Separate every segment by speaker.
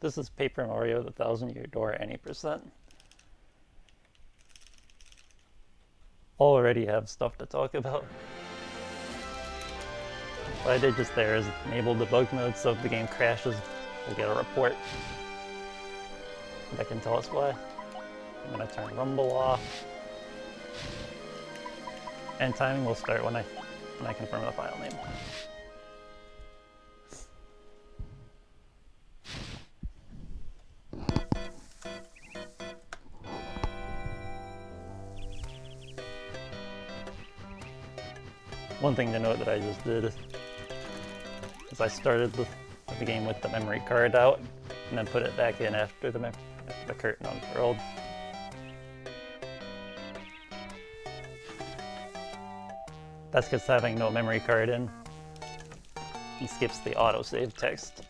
Speaker 1: This is Paper Mario, the 1,000-Year Door, any percent. Already have stuff to talk about. What I did just there is enable debug mode, so if the game crashes, we'll get a report that can tell us why. I'm gonna turn rumble off. And timing will start when I confirm the file name. One thing to note that I just did is I started the game with the memory card out and then put it back in after the curtain unfurled. That's because having no memory card in, he skips the autosave text.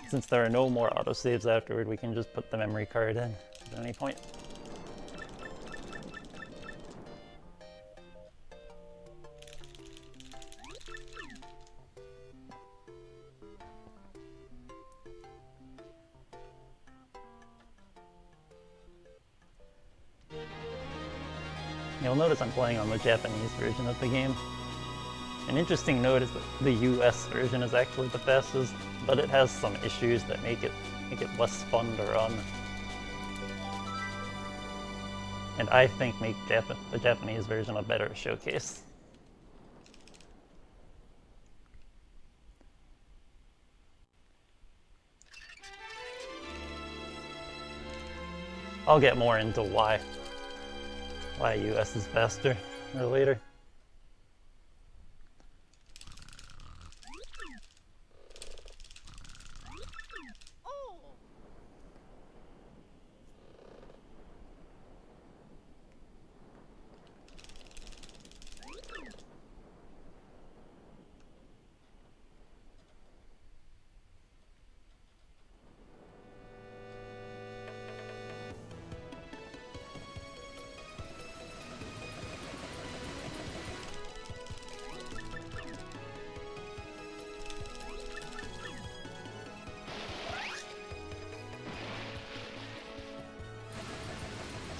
Speaker 1: Since there are no more autosaves afterward, we can just put the memory card in at any point. You'll notice I'm playing on the Japanese version of the game. An interesting note is that the US version is actually the fastest, but it has some issues that make it less fun to run. And I think make the Japanese version a better showcase. I'll get more into why US is faster or later.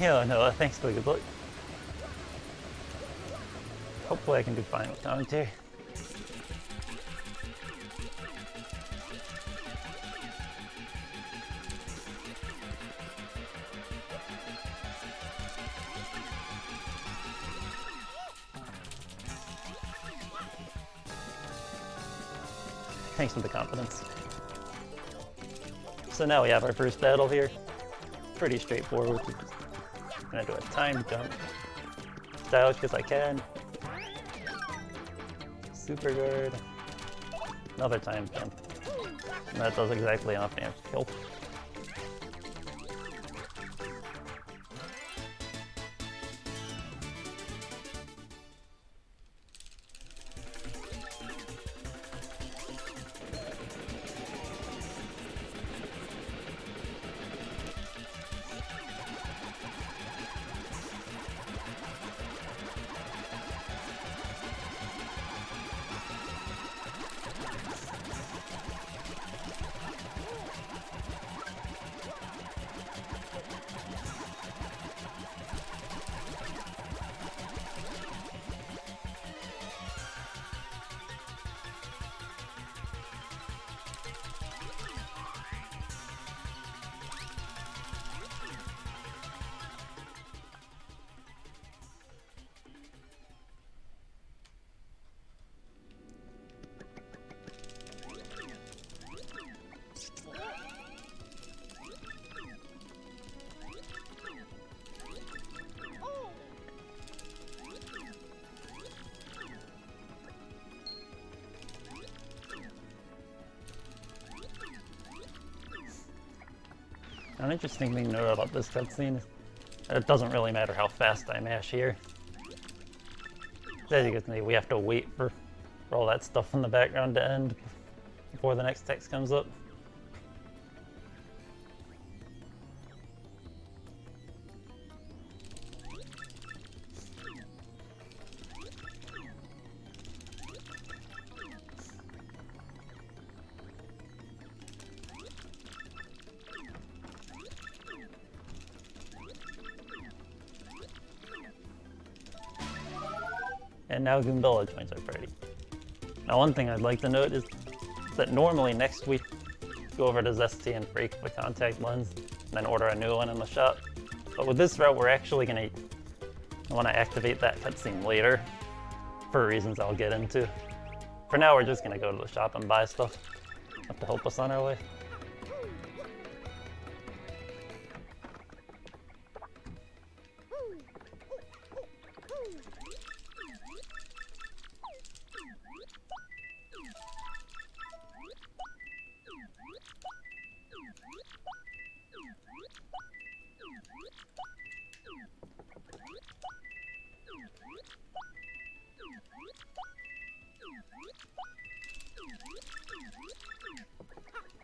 Speaker 1: Yeah, no, thanks for the good luck. Hopefully I can do fine with commentary. Thanks for the confidence. So now we have our first battle here. Pretty straightforward. I'm gonna do a time jump. Stylish because I can. Super guard. Another time jump. And that does exactly enough damage to kill. An interesting thing to note about this cutscene is that it doesn't really matter how fast I mash here. As you can see, we have to wait for all that stuff in the background to end before the next text comes up. And now Goombella joins our party. Now one thing I'd like to note is that normally next we go over to Zesty and break the contact lens, and then order a new one in the shop. But with this route, we're actually going to want to activate that cutscene later, for reasons I'll get into. For now, we're just going to go to the shop and buy stuff to help us on our way.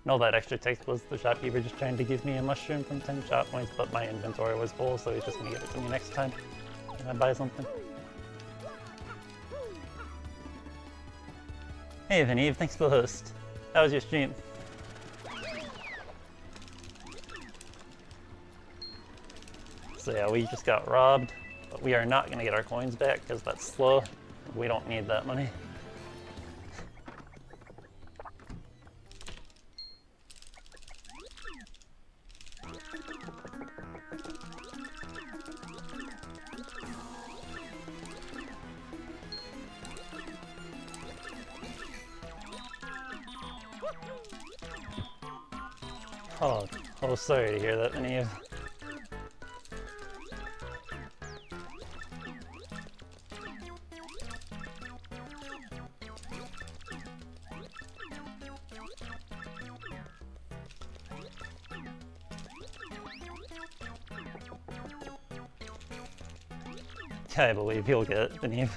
Speaker 1: And all that extra text was the shopkeeper just trying to give me a mushroom from 10 shop points, but my inventory was full, so he's just gonna give it to me next time when I buy something. Hey Vinny, thanks for the host. How was your stream? So yeah, we just got robbed, but we are not gonna get our coins back because that's slow. We don't need that money. Oh, sorry to hear that, Neve. I believe you'll get it, Neve.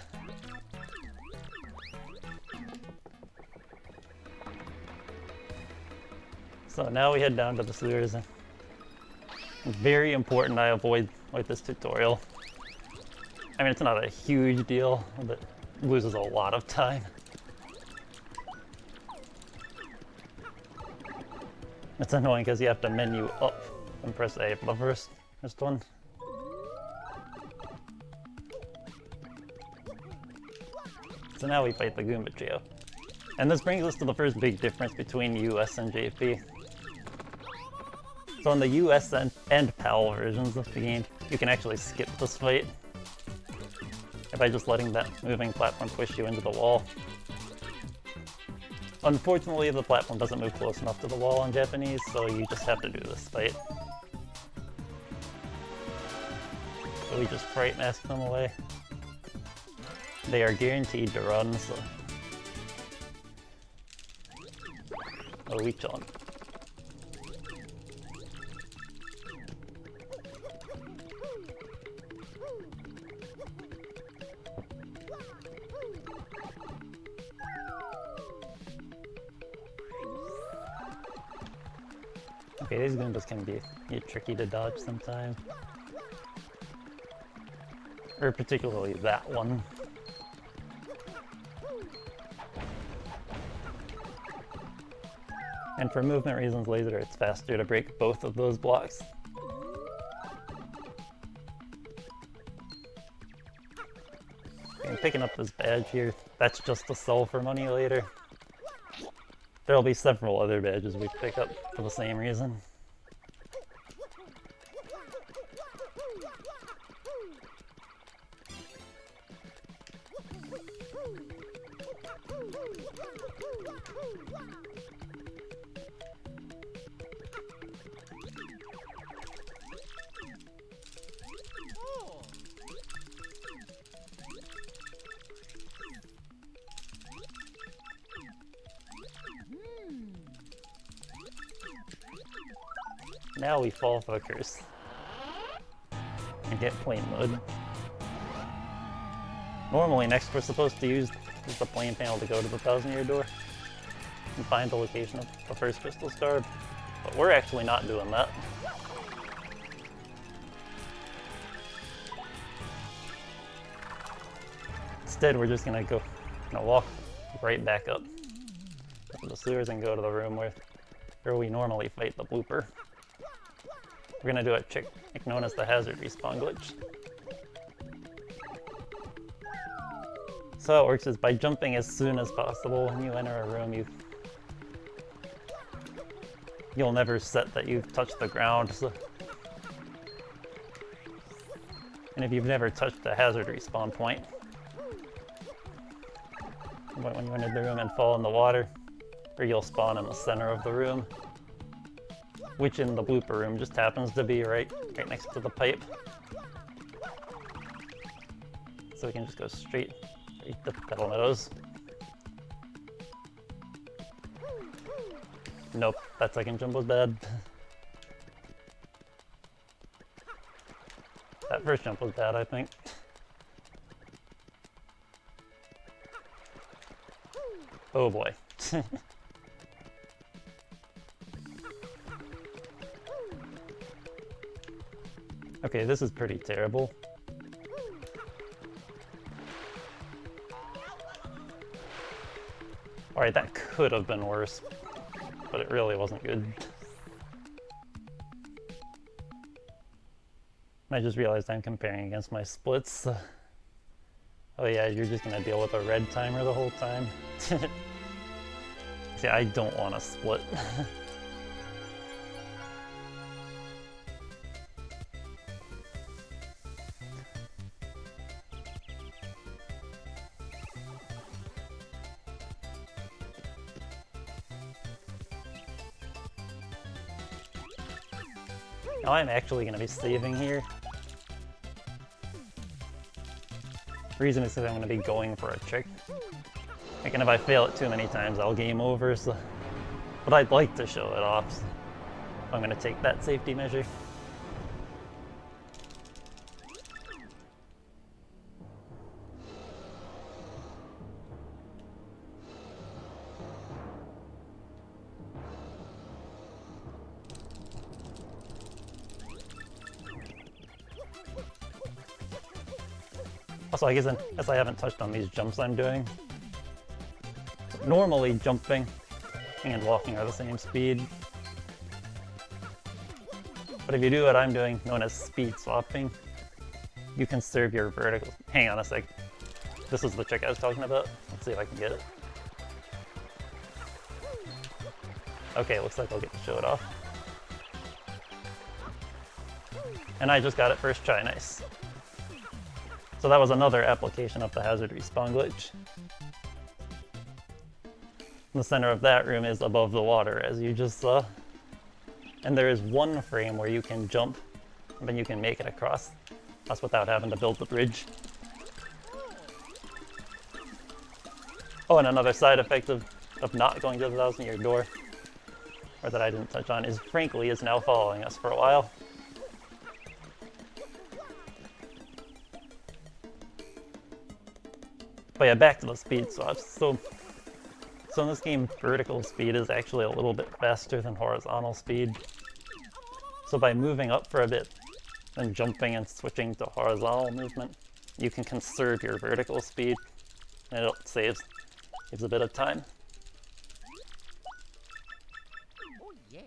Speaker 1: So now we head down to the sewers, and it's very important I avoid like this tutorial. I mean, it's not a huge deal, but it loses a lot of time. It's annoying because you have to menu up and press A for the first one. So now we fight the Goomba Trio. And this brings us to the first big difference between US and JP. So in the US and PAL versions of the game, you can actually skip this fight by just letting that moving platform push you into the wall. Unfortunately, the platform doesn't move close enough to the wall in Japanese, so you just have to do this fight. So we just fright mask them away. They are guaranteed to run, so... Oh, we chillin'. Okay, these Goombas can be tricky to dodge sometimes. Or particularly that one. And for movement reasons later, it's faster to break both of those blocks. Okay, I'm picking up this badge here. That's just to sell for money later. There'll be several other badges we pick up for the same reason. Now we fall for a curse and get plane mode. Normally next we're supposed to use the plane panel to go to the 1000-year door and find the location of the first crystal star, but we're actually not doing that. Instead we're just gonna walk right back up to the sewers and go to the room where we normally fight the blooper. We're gonna do a trick known as the hazard respawn glitch. So how it works is by jumping as soon as possible when you enter a room, you'll never set that you've touched the ground. So. And if you've never touched a hazard respawn point, when you enter the room and fall in the water, or you'll spawn in the center of the room, which in the blooper room just happens to be right next to the pipe. So we can just go straight to Petal Meadows. Nope, that second jump was bad. That first jump was bad, I think. Oh boy. Okay, this is pretty terrible. Alright, that could have been worse, but it really wasn't good. I just realized I'm comparing against my splits. Oh yeah, you're just gonna deal with a red timer the whole time. See, I don't want to split. Now I'm actually going to be saving here. The reason is because I'm going to be going for a trick. Like, and if I fail it too many times, I'll game over, so... But I'd like to show it off, so I'm going to take that safety measure. Also, I guess I haven't touched on these jumps I'm doing. Normally, jumping and walking are the same speed. But if you do what I'm doing, known as speed swapping, you conserve your vertical. Hang on a sec. This is the trick I was talking about. Let's see if I can get it. Okay, looks like I'll get to show it off. And I just got it first try, nice. So that was another application of the hazard respawn glitch. The center of that room is above the water, as you just saw. And there is one frame where you can jump, and then you can make it across. That's without having to build the bridge. Oh, and another side effect of not going to the 1,000-year door, or that I didn't touch on, is Frankly is now following us for a while. But yeah, back to the speed swaps. So in this game, vertical speed is actually a little bit faster than horizontal speed. So by moving up for a bit, then jumping and switching to horizontal movement, you can conserve your vertical speed, and it saves a bit of time.
Speaker 2: Oh yeah.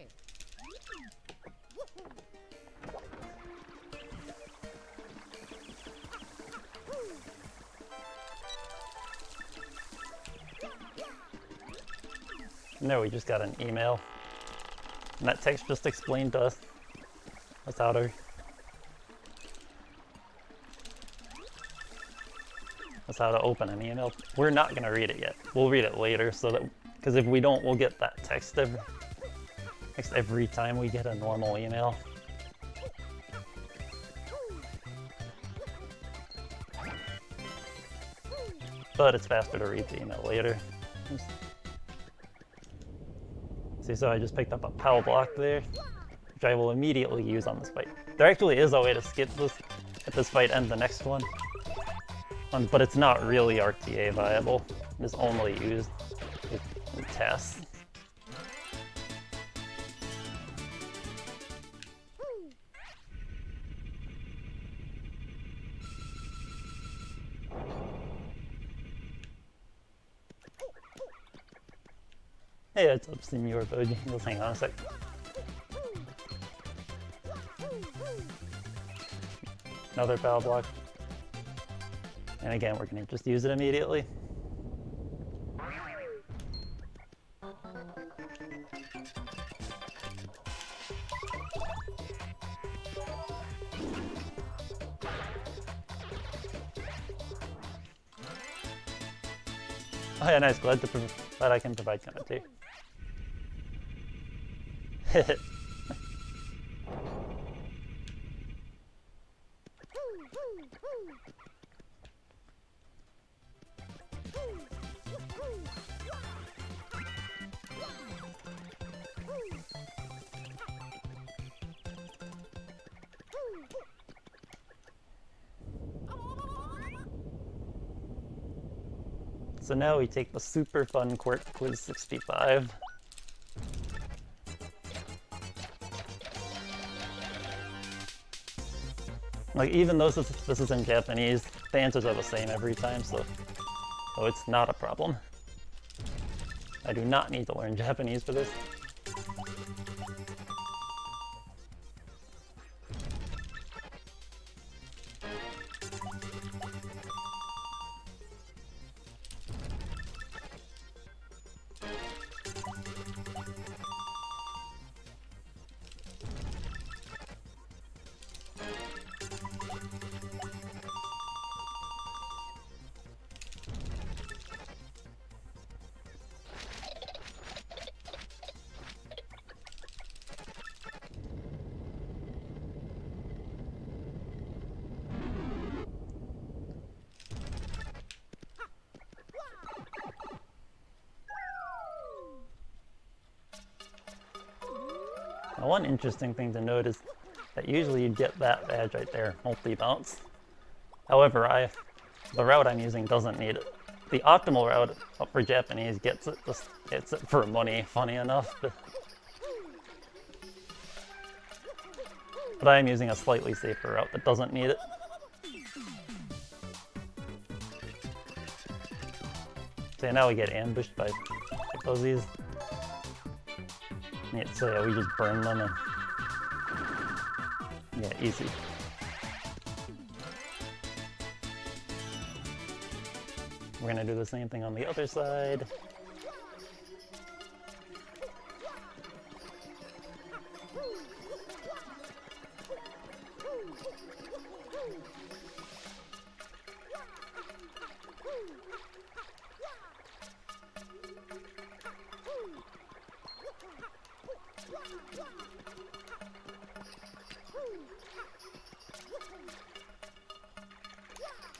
Speaker 1: No, we just got an email. And that text just explained to us how to open an email. We're not going to read it yet. We'll read it later, so that because if we don't, we'll get that text every time we get a normal email. But it's faster to read the email later. See, so I just picked up a POW block there, which I will immediately use on this fight. There actually is a way to skip this fight and the next one, but it's not really RTA viable. It's only used in tests. Hey, it's up, Senor Boji. Just hang on a sec. Another POW block. And again, we're going to just use it immediately. Oh yeah, nice. Glad I can provide commentary. So now we take the super fun Quirk Quiz 65. Like, even though this is in Japanese, the answers are the same every time, so it's not a problem. I do not need to learn Japanese for this. Now, one interesting thing to note is that usually you'd get that badge right there, multi-bounce. However, the route I'm using doesn't need it. The optimal route for Japanese gets it for money, funny enough. But I am using a slightly safer route that doesn't need it. So now we get ambushed by fuzzies. Yeah, so yeah, we just burn them and yeah, easy. We're gonna do the same thing on the other side.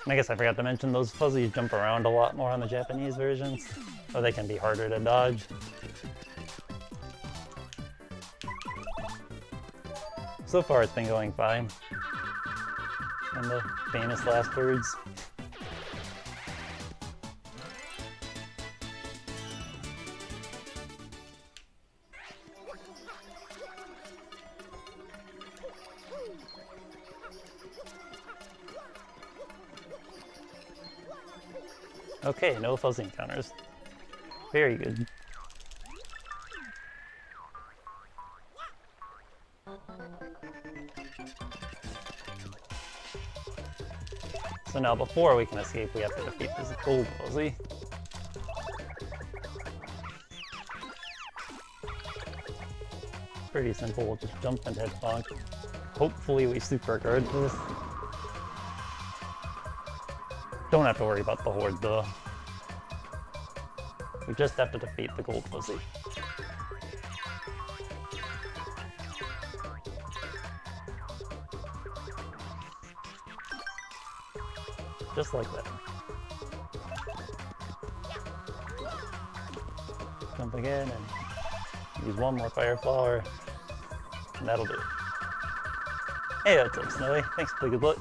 Speaker 1: I guess I forgot to mention those fuzzies jump around a lot more on the Japanese versions, or they can be harder to dodge. So far it's been going fine. And the famous last words. Okay, no fuzzy encounters. Very good. So now before we can escape, we have to defeat this gold fuzzy. Pretty simple, we'll just jump and head bonk. Hopefully we super guard this. Don't have to worry about the horde though. We just have to defeat the gold fuzzy. Just like that. Jump again and use one more fire flower, and that'll do it. Hey, what's up, Snowy? Thanks for the good luck.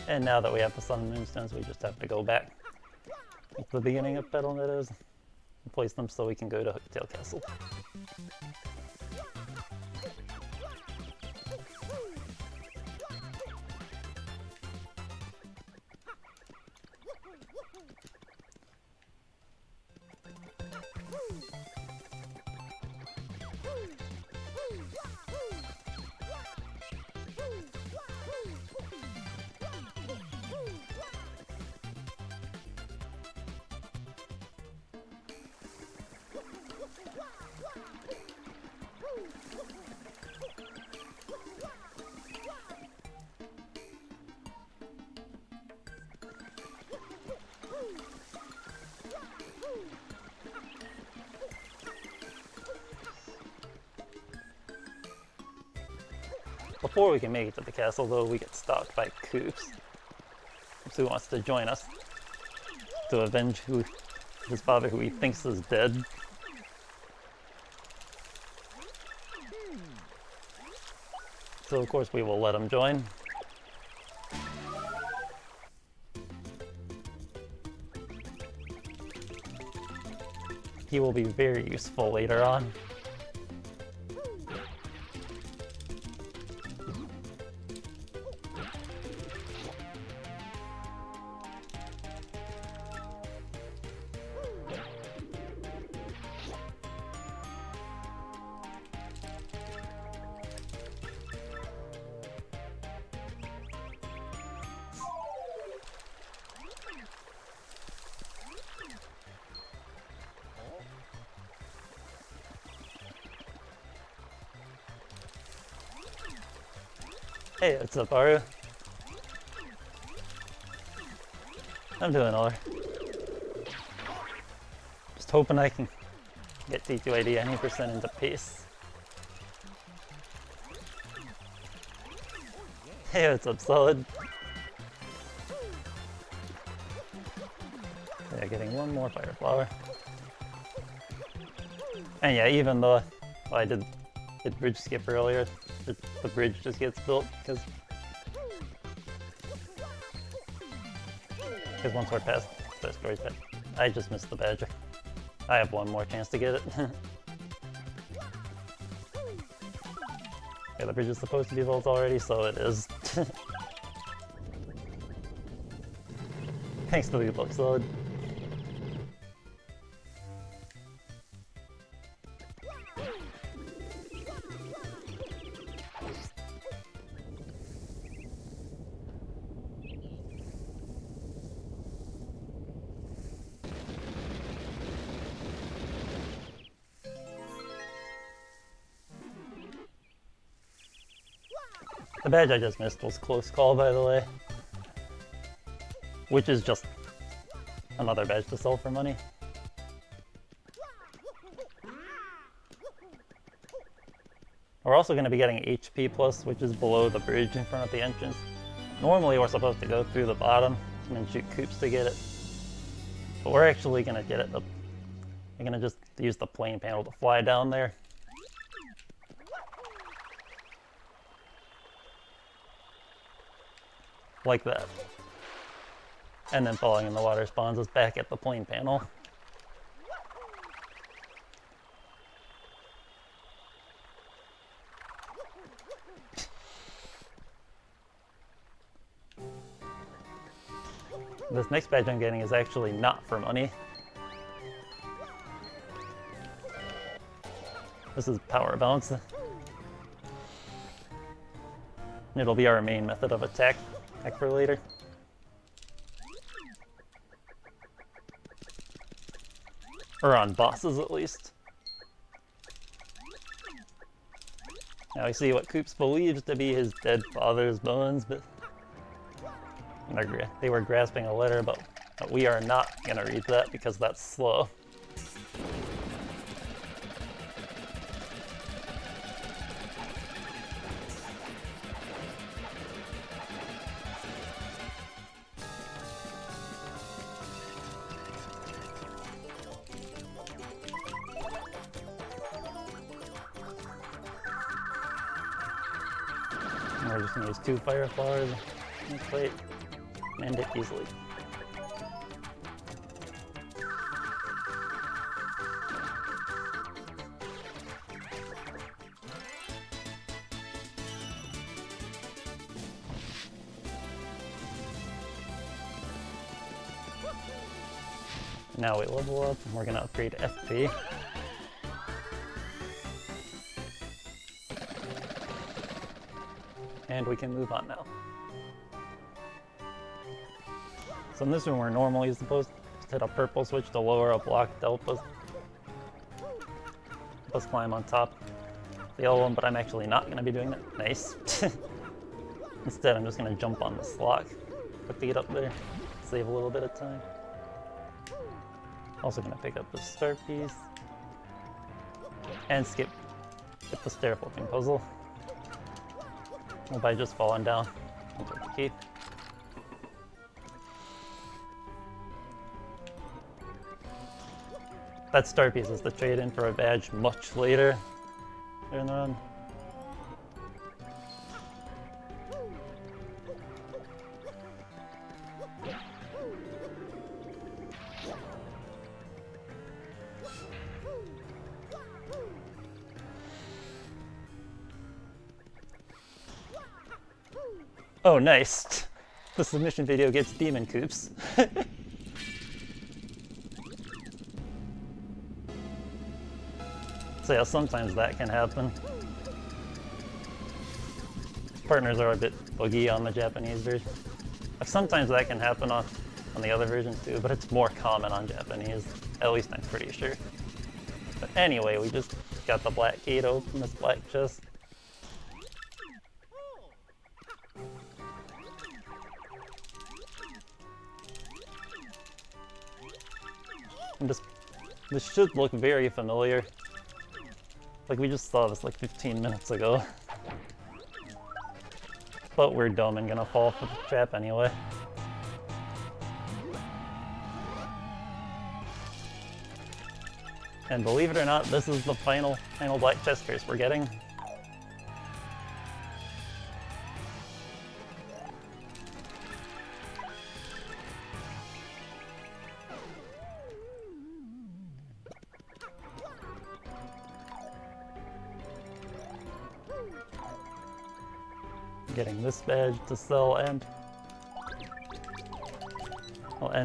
Speaker 1: And now that we have the Sun and Moonstones, we just have to go back. at the beginning of Petal Meadows. Place them so we can go to Hooktail Castle. Before we can make it to the castle, though, we get stalked by Koops. Who wants to join us to avenge his father, who he thinks is dead. So of course we will let him join. He will be very useful later on. Hey, what's up, Aru? I'm doing alright. Just hoping I can get T2ID any percent into pace. Hey, what's up, Solid? Yeah, getting one more Fire Flower. And yeah, even though I did bridge skip earlier, the bridge just gets built because once we're past the story's pet, I just missed the badger. I have one more chance to get it. Yeah, the bridge is supposed to be built already, so it is. Thanks to the good luck, Solid. The badge I just missed was close call, by the way. Which is just another badge to sell for money. We're also going to be getting HP plus, which is below the bridge in front of the entrance. Normally we're supposed to go through the bottom and then shoot Koops to get it. But we're actually going to get it. We're going to just use the plane panel to fly down there. Like that. And then falling in the water spawns us back at the plane panel. This next badge I'm getting is actually not for money. This is power bounce. It'll be our main method of attack for later. Or on bosses, at least. Now I see what Koops believes to be his dead father's bones, but they were grasping a letter, but we are not gonna read that because that's slow. We're just gonna use 2 Fire Flowers and play and end it easily. Now we level up, and we're gonna upgrade FP. And we can move on now. So in this room, we're normally supposed to hit a purple switch to lower a block to help us climb on top of the yellow one, but I'm actually not going to be doing that. Nice. Instead, I'm just going to jump on this block, put the gate up there, save a little bit of time. Also going to pick up the star piece, and skip the stair flipping puzzle. By just falling down into the key. That star piece is the trade-in for a badge much later in the run. Oh, nice! The submission video gets demon coops. So yeah, sometimes that can happen. Partners are a bit buggy on the Japanese version. Sometimes that can happen on the other versions too, but it's more common on Japanese. At least I'm pretty sure. But anyway, we just got the black gate open, this black chest. And this should look very familiar. Like we just saw this like 15 minutes ago. But we're dumb and gonna fall for the trap anyway. And believe it or not, this is the final black chest curse we're getting. Getting this badge to sell and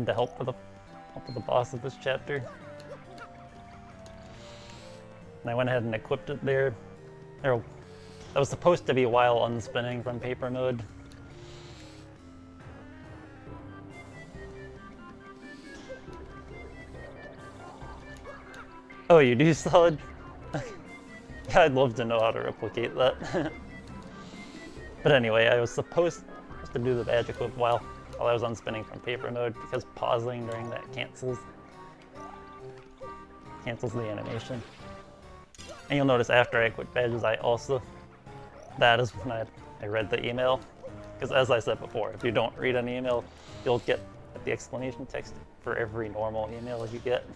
Speaker 1: to help with the boss of this chapter. And I went ahead and equipped it there. That was supposed to be while unspinning from paper mode. Oh, you do solid? Yeah, I'd love to know how to replicate that. But anyway, I was supposed to do the badge equip while I was unspinning from paper mode, because pausing during that cancels the animation. And you'll notice after I quit badges, that is when I read the email. Because as I said before, if you don't read an email, you'll get the explanation text for every normal email you get.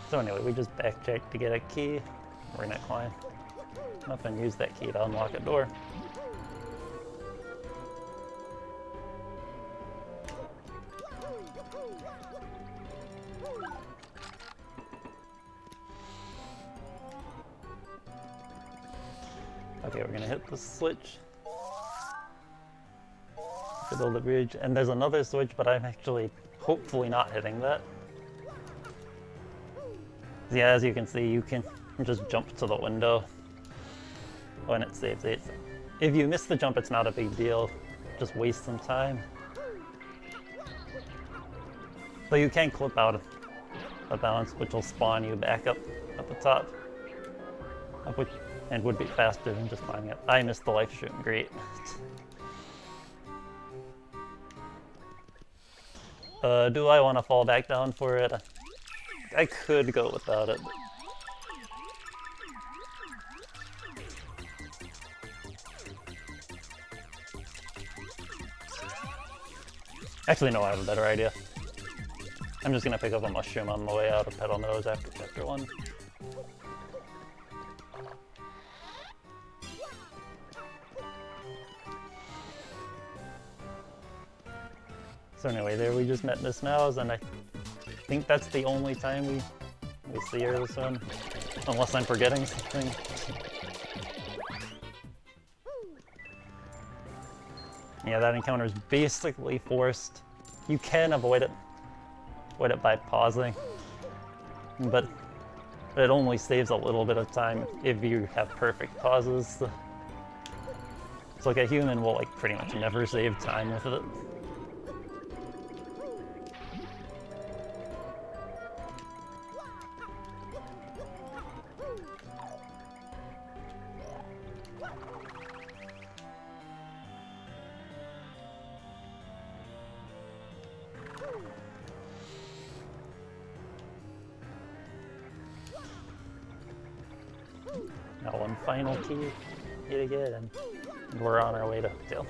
Speaker 1: So anyway, we just backtracked to get a key. We're gonna climb up and use that key to unlock a door. Okay, we're gonna hit the switch to build a bridge, and there's another switch, but I'm actually hopefully not hitting that. Yeah, as you can see, you can just jump to the window when it saves it. If you miss the jump, it's not a big deal. Just waste some time. So you can clip out of balance, which will spawn you back up at the top, and would be faster than just climbing up. I missed the life shroom, great. Do I want to fall back down for it? I could go without it. Actually, no, I have a better idea. I'm just gonna pick up a mushroom on the way out of Petal Nose after chapter 1. So anyway, there we just met Miss Mouse, and I think that's the only time we see her this one, unless I'm forgetting something. Yeah, that encounter is basically forced. You can avoid it by pausing, but it only saves a little bit of time if you have perfect pauses. So like a human will like pretty much never save time with it. Now one final key to get, and we're on our way to kill.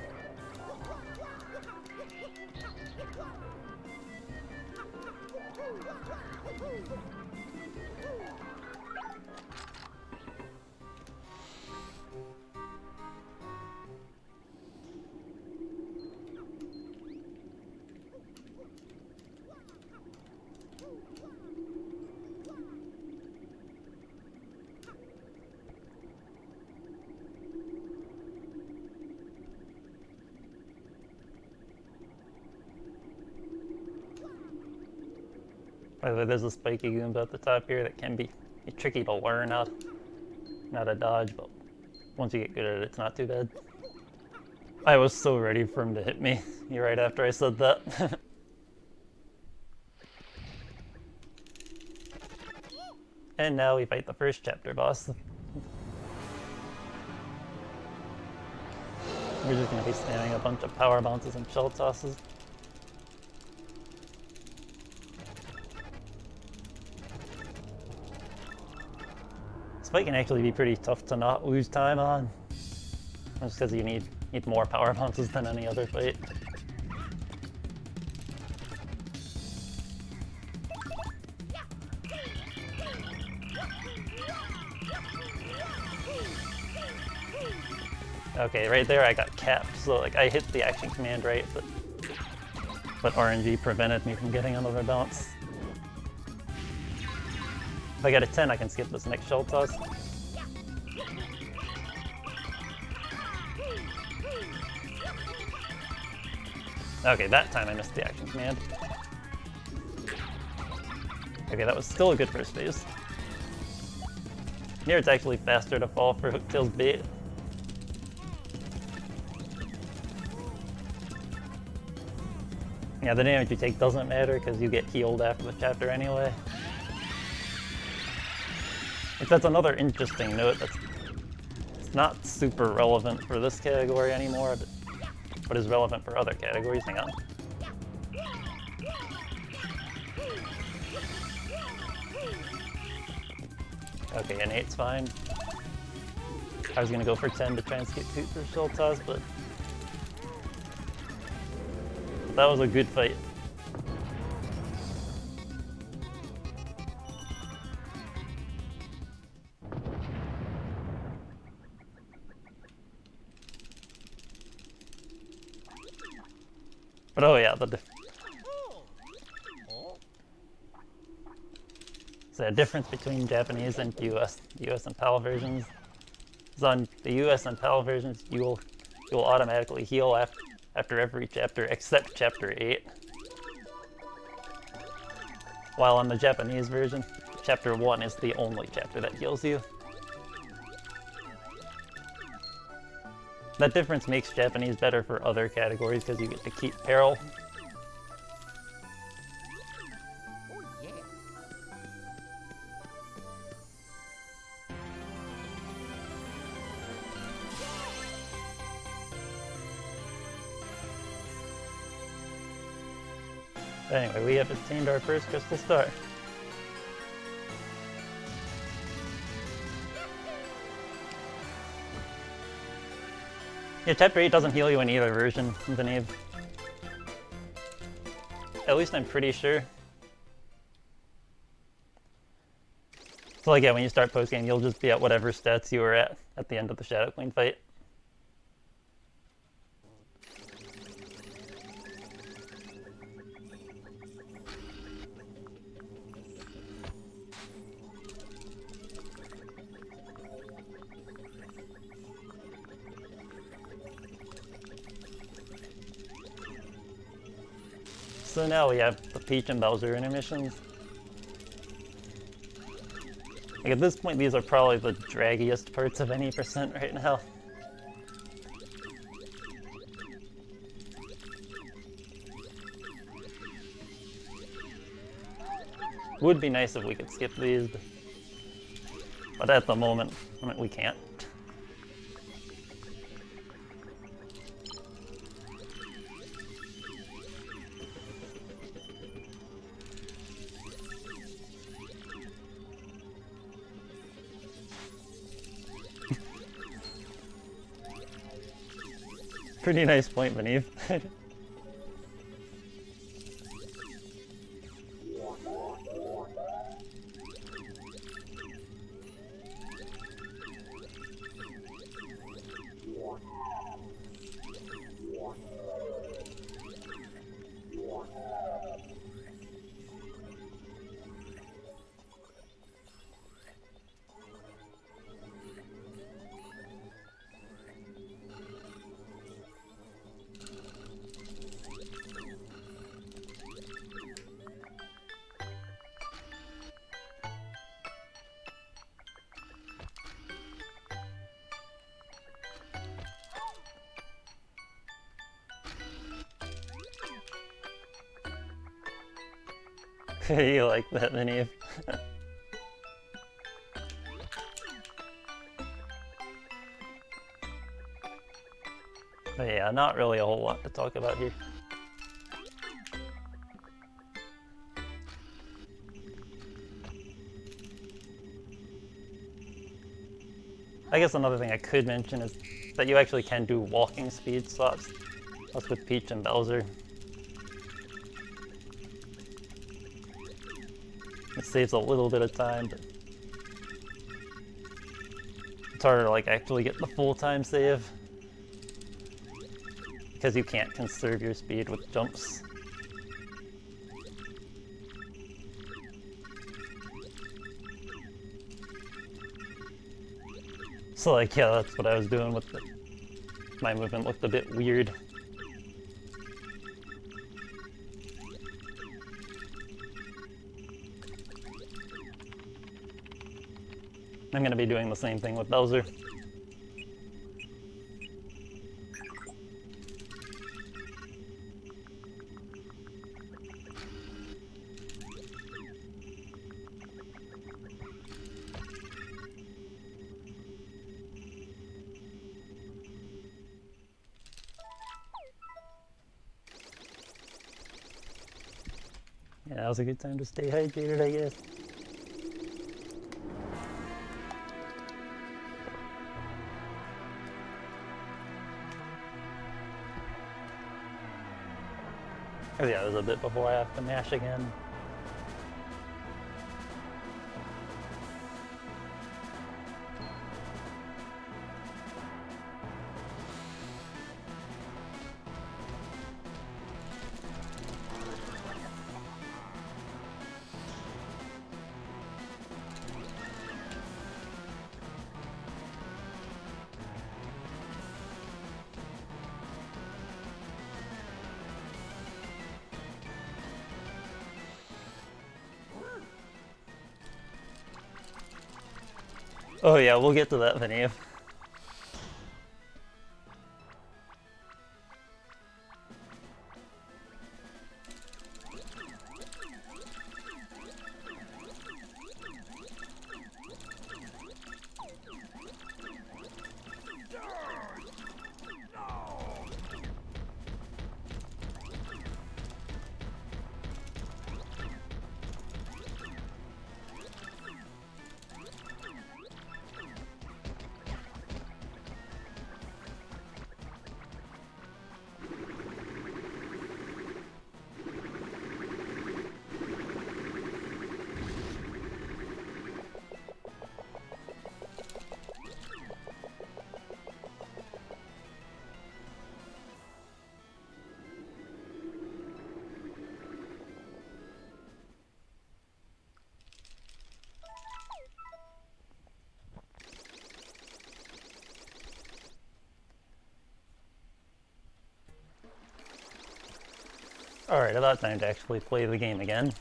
Speaker 1: By the way, there's a spiky Goomba at the top here that can be tricky to learn how to dodge, but once you get good at it, it's not too bad. I was so ready for him to hit me right after I said that. And now we fight the first chapter boss. We're just going to be spamming a bunch of power bounces and shell tosses. This fight can actually be pretty tough to not lose time on, just because you need more power bounces than any other fight. Okay, right there I got capped, so like I hit the action command right, but RNG prevented me from getting another bounce. If I get a 10, I can skip this next shell toss. Okay, that time I missed the action command. Okay, that was still a good first phase. Here it's actually faster to fall for Hooktail's bait. Yeah, the damage you take doesn't matter because you get healed after the chapter anyway. That's another interesting note that's not super relevant for this category anymore, but is relevant for other categories. Hang on. Okay, an 8's fine. I was gonna go for 10 to try and skip Hoot for shell toss, but that was a good fight. But oh yeah, so the difference between Japanese and US and PAL versions is on the US and PAL versions you'll automatically heal after every chapter except chapter 8. While on the Japanese version, chapter 1 is the only chapter that heals you. That difference makes Japanese better for other categories because you get to keep peril.
Speaker 2: Oh yeah.
Speaker 1: Anyway, we have obtained our first crystal star. Yeah, chapter 8 doesn't heal you in either version of the Nave. At least I'm pretty sure. So like, yeah, when you start post-game, you'll just be at whatever stats you were at the end of the Shadow Queen fight. So now we have the Peach and Bowser intermissions. Like at this point, these are probably the draggiest parts of any percent right now. Would be nice if we could skip these, but at the moment, we can't. Pretty nice point beneath. You like that, Beneath? But yeah, not really a whole lot to talk about here. I guess another thing I could mention is that you actually can do walking speed swaps. That's with Peach and Bowser. It saves a little bit of time, but it's harder to like actually get the full time save because you can't conserve your speed with jumps. So like, yeah, that's what I was doing with my movement looked a bit weird. I'm going to be doing the same thing with Bowser. Yeah, that was a good time to stay hydrated, I guess. Oh yeah, it was a bit before I have to mash again. Oh yeah, we'll get to that video. Alright, about time to actually play the game again.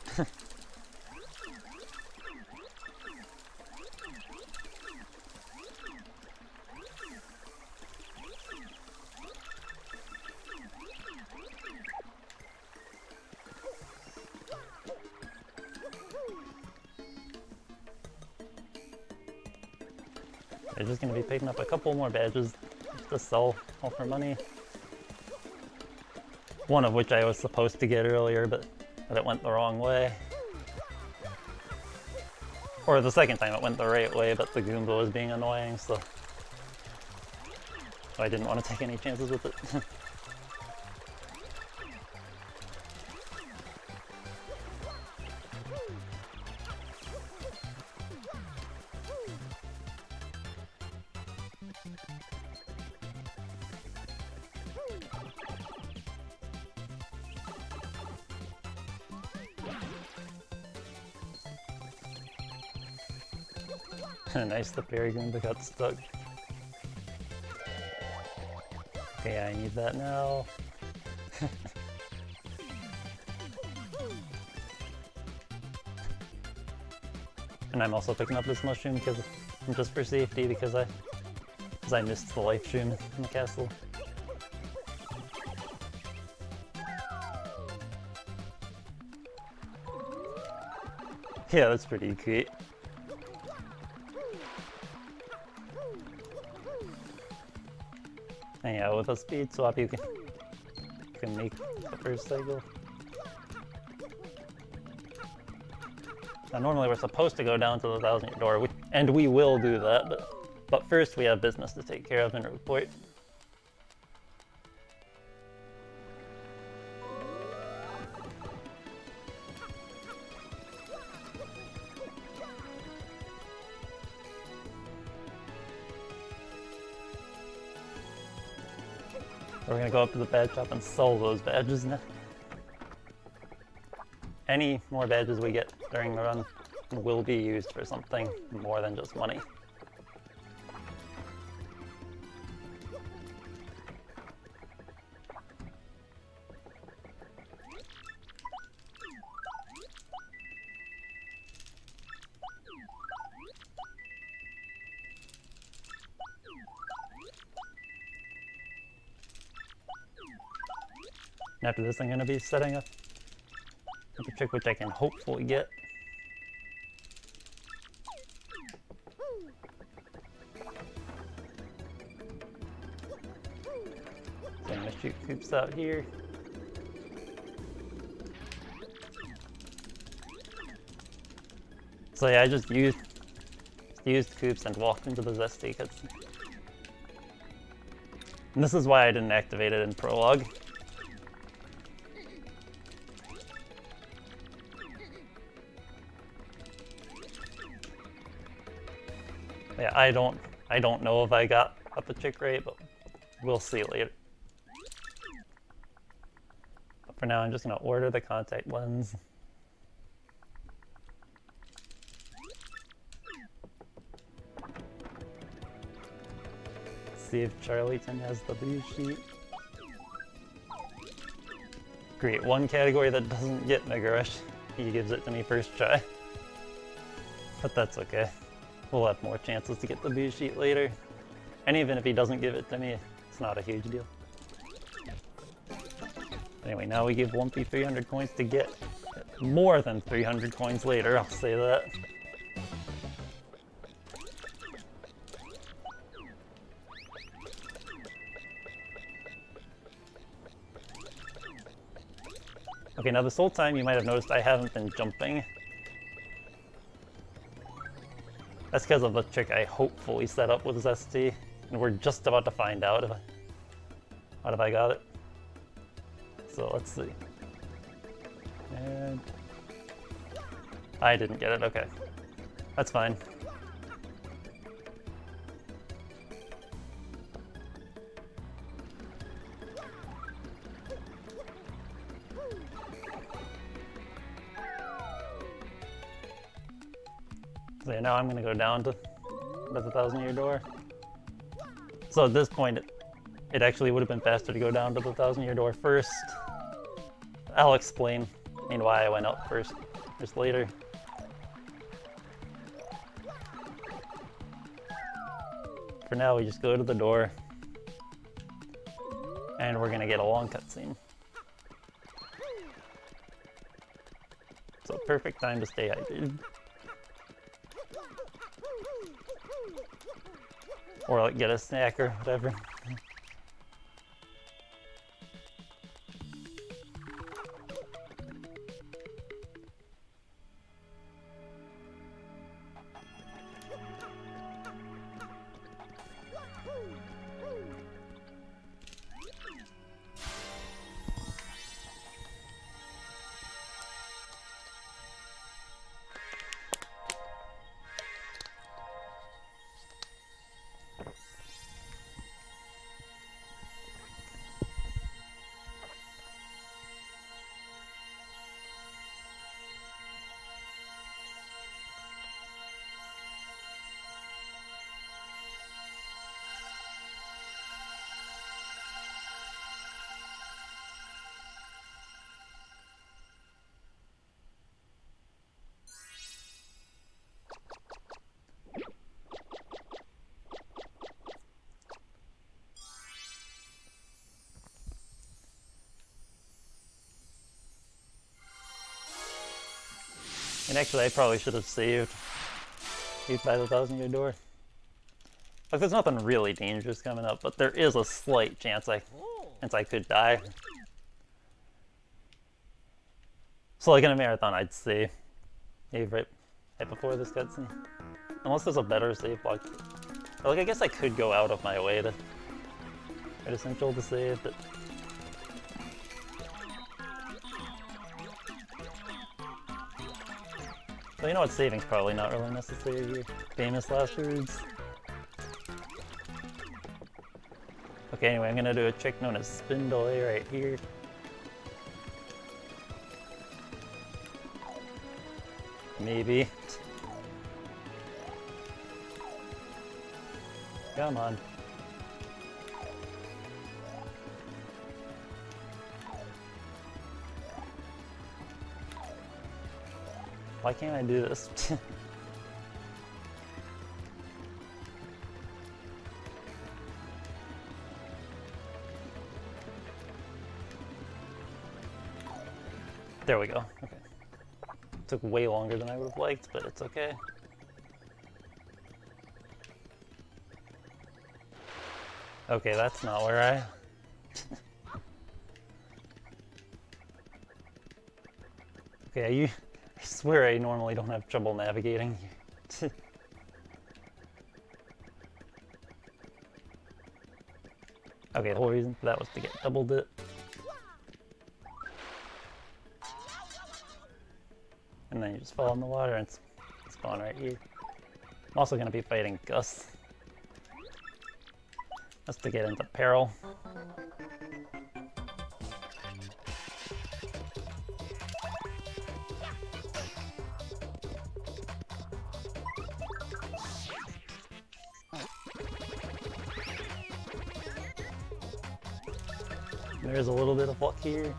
Speaker 1: They're just going to be picking up a couple more badges to sell all for money. One of which I was supposed to get earlier, but it went the wrong way. Or the second time it went the right way, but the Goomba was being annoying, so I didn't want to take any chances with it. Nice, the fairy Goomba got stuck. Okay, I need that now. And I'm also picking up this mushroom just for safety because I missed the life stream in the castle. Yeah, that's pretty great. And yeah, with a speed swap you can make the first cycle. Now normally we're supposed to go down to the 1,000-year door, and we will do that, but first we have business to take care of and report. We're gonna go up to the badge shop and sell those badges now. Any more badges we get during the run will be used for something more than just money. And after this, I'm going to be setting up a trick which I can hopefully get. So I'm going to shoot coops out here. So yeah, I just used coops and walked into the Zesty. And this is why I didn't activate it in Prologue. Yeah, I don't know if I got up a chick right, but we'll see later. But for now, I'm just gonna order the contact lens. See if Charlieton has the blue sheet. Great, one category that doesn't get Mega Rush. He gives it to me first try. But that's okay. We'll have more chances to get the blue sheet later. And even if he doesn't give it to me, it's not a huge deal. Anyway, now we give Wumpy 300 coins to get more than 300 coins later, I'll say that. Okay, now this whole time you might have noticed I haven't been jumping. That's because of the trick I hopefully set up with Zesty, and we're just about to find out if I got it. So let's see. And I didn't get it, okay. That's fine. So yeah, now I'm gonna go down to the 1,000-year door. So at this point, it actually would have been faster to go down to the 1,000-year door first, I'll explain why I went up first, just later. For now, we just go to the door, and we're gonna get a long cutscene. So perfect time to stay hydrated. Or like get a snack or whatever. And actually, I probably should have saved by the 1,000-year door. Like, there's nothing really dangerous coming up, but there is a slight chance I could die. So, like in a marathon, I'd save right before this cutscene, unless there's a better save block. Or, like, I guess I could go out of my way to get essential to save, but. So you know what, saving's probably not really necessary here. Famous last words. Okay, anyway, I'm gonna do a trick known as spin delay right here. Maybe. Come on. Why can't I do this? There we go. Okay. Took way longer than I would have liked, but it's okay. Okay, that's not where I... Okay, I swear I normally don't have trouble navigating. Okay, the whole reason for that was to get doubled it. And then you just fall in the water and spawn right here. I'm also going to be fighting Gus. Just to get into peril. There's a little bit of luck here.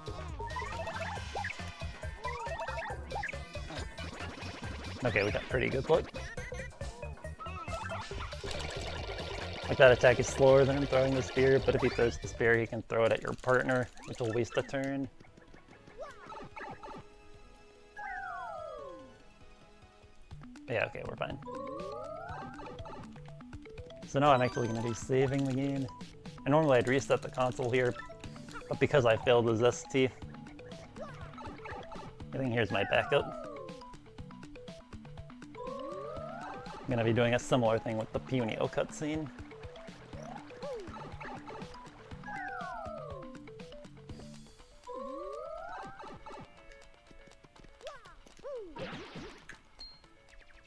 Speaker 1: Okay, we got pretty good luck. Like, that attack is slower than him throwing the spear, but if he throws the spear, he can throw it at your partner, which will waste a turn. Yeah, okay, we're fine. So now I'm actually going to be saving the game. And normally I'd reset the console here, but because I failed the ZST, I think here's my backup. I'm going to be doing a similar thing with the Punio cutscene.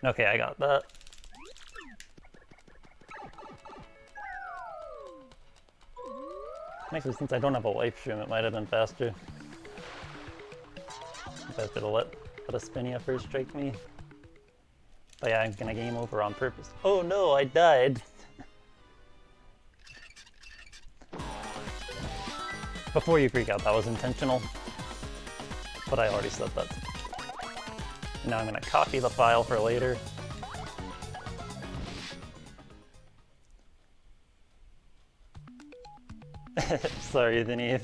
Speaker 1: Okay, I got that. Actually, since I don't have a life stream, it might have been faster. If I could have let a Spinia first strike me. But yeah, I'm gonna game over on purpose. Oh no, I died! Before you freak out, that was intentional. but I already set that. Now I'm going to copy the file for later. Sorry, Vinny.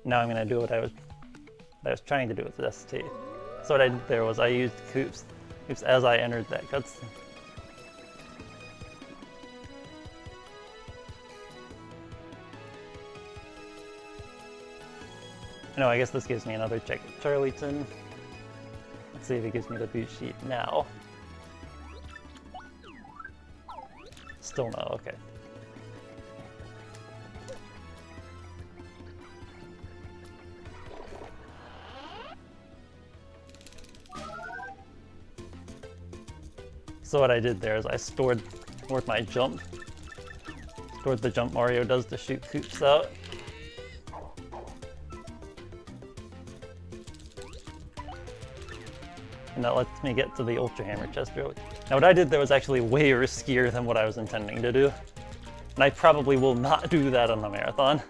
Speaker 1: Now I'm going to do what I was trying to do with the ST. So what I did there was I used Coops as I entered that cutscene. No, I guess this gives me another check at Charlieton. Let's see if it gives me the boot sheet now. Still no, okay. So what I did there is I stored my jump. Stored the jump Mario does to shoot Koops out. And that lets me get to the Ultra Hammer chest really. Now what I did there was actually way riskier than what I was intending to do. And I probably will not do that on the marathon.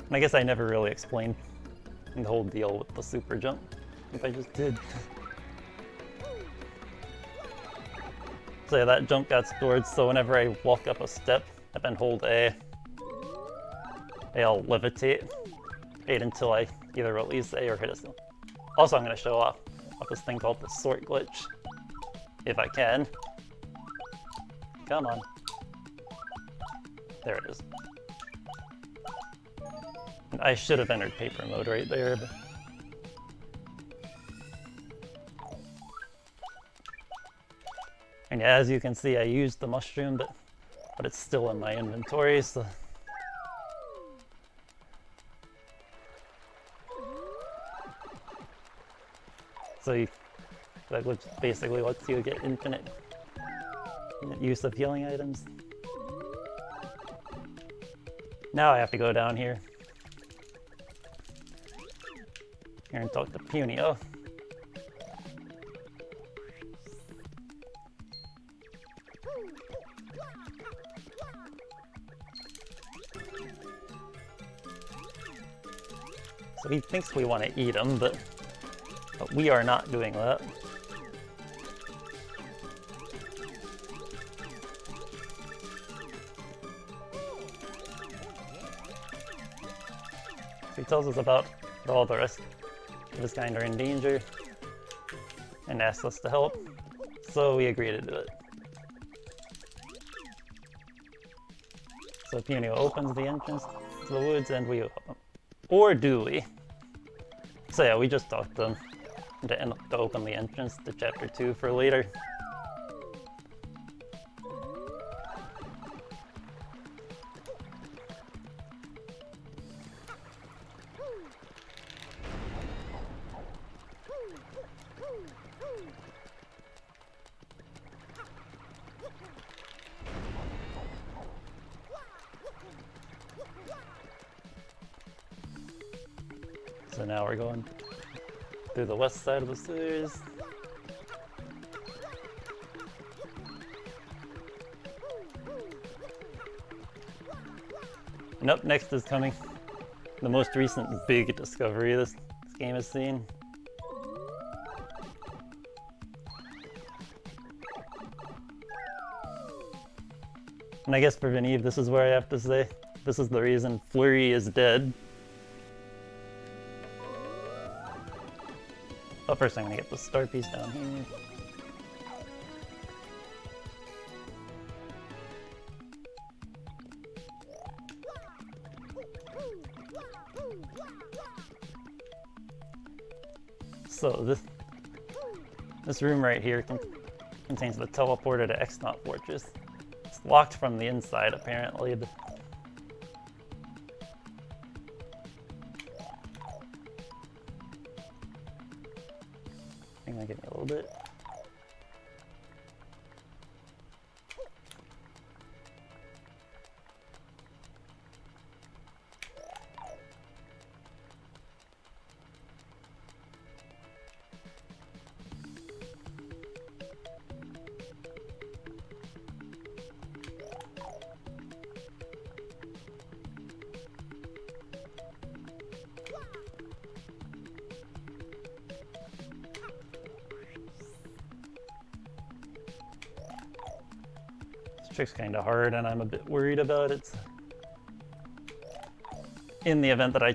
Speaker 1: And I guess I never really explained the whole deal with the super jump, if I just did. So yeah, that jump got stored, so whenever I walk up a step and hold A, I'll levitate. Wait until I either release A or hit a ceiling. Also, I'm going to show off this thing called the sort glitch, if I can. Come on. There it is. I should have entered paper mode right there, but... And yeah, as you can see, I used the mushroom, but it's still in my inventory, so... So that glitch basically lets you get infinite use of healing items. Now I have to go down here. And talk to Punio. So he thinks we want to eat him, but we are not doing that. So he tells us about all the rest of his kind are in danger and asks us to help, so we agree to do it. So Punio opens the entrance to the woods and we help him. Or do we? So yeah, we just talked to him to open the entrance to Chapter 2 for later. So now we're going through the west side of the sewers. And up next is coming the most recent big discovery this game has seen. And I guess for Vinny, this is where I have to say, this is the reason Flurry is dead. But first I'm gonna get the star piece down here. So this room right here contains the teleporter to X-Naut Fortress. It's locked from the inside apparently, but hang on, give me a little bit. trick's kind of hard, and I'm a bit worried about it. In the event that I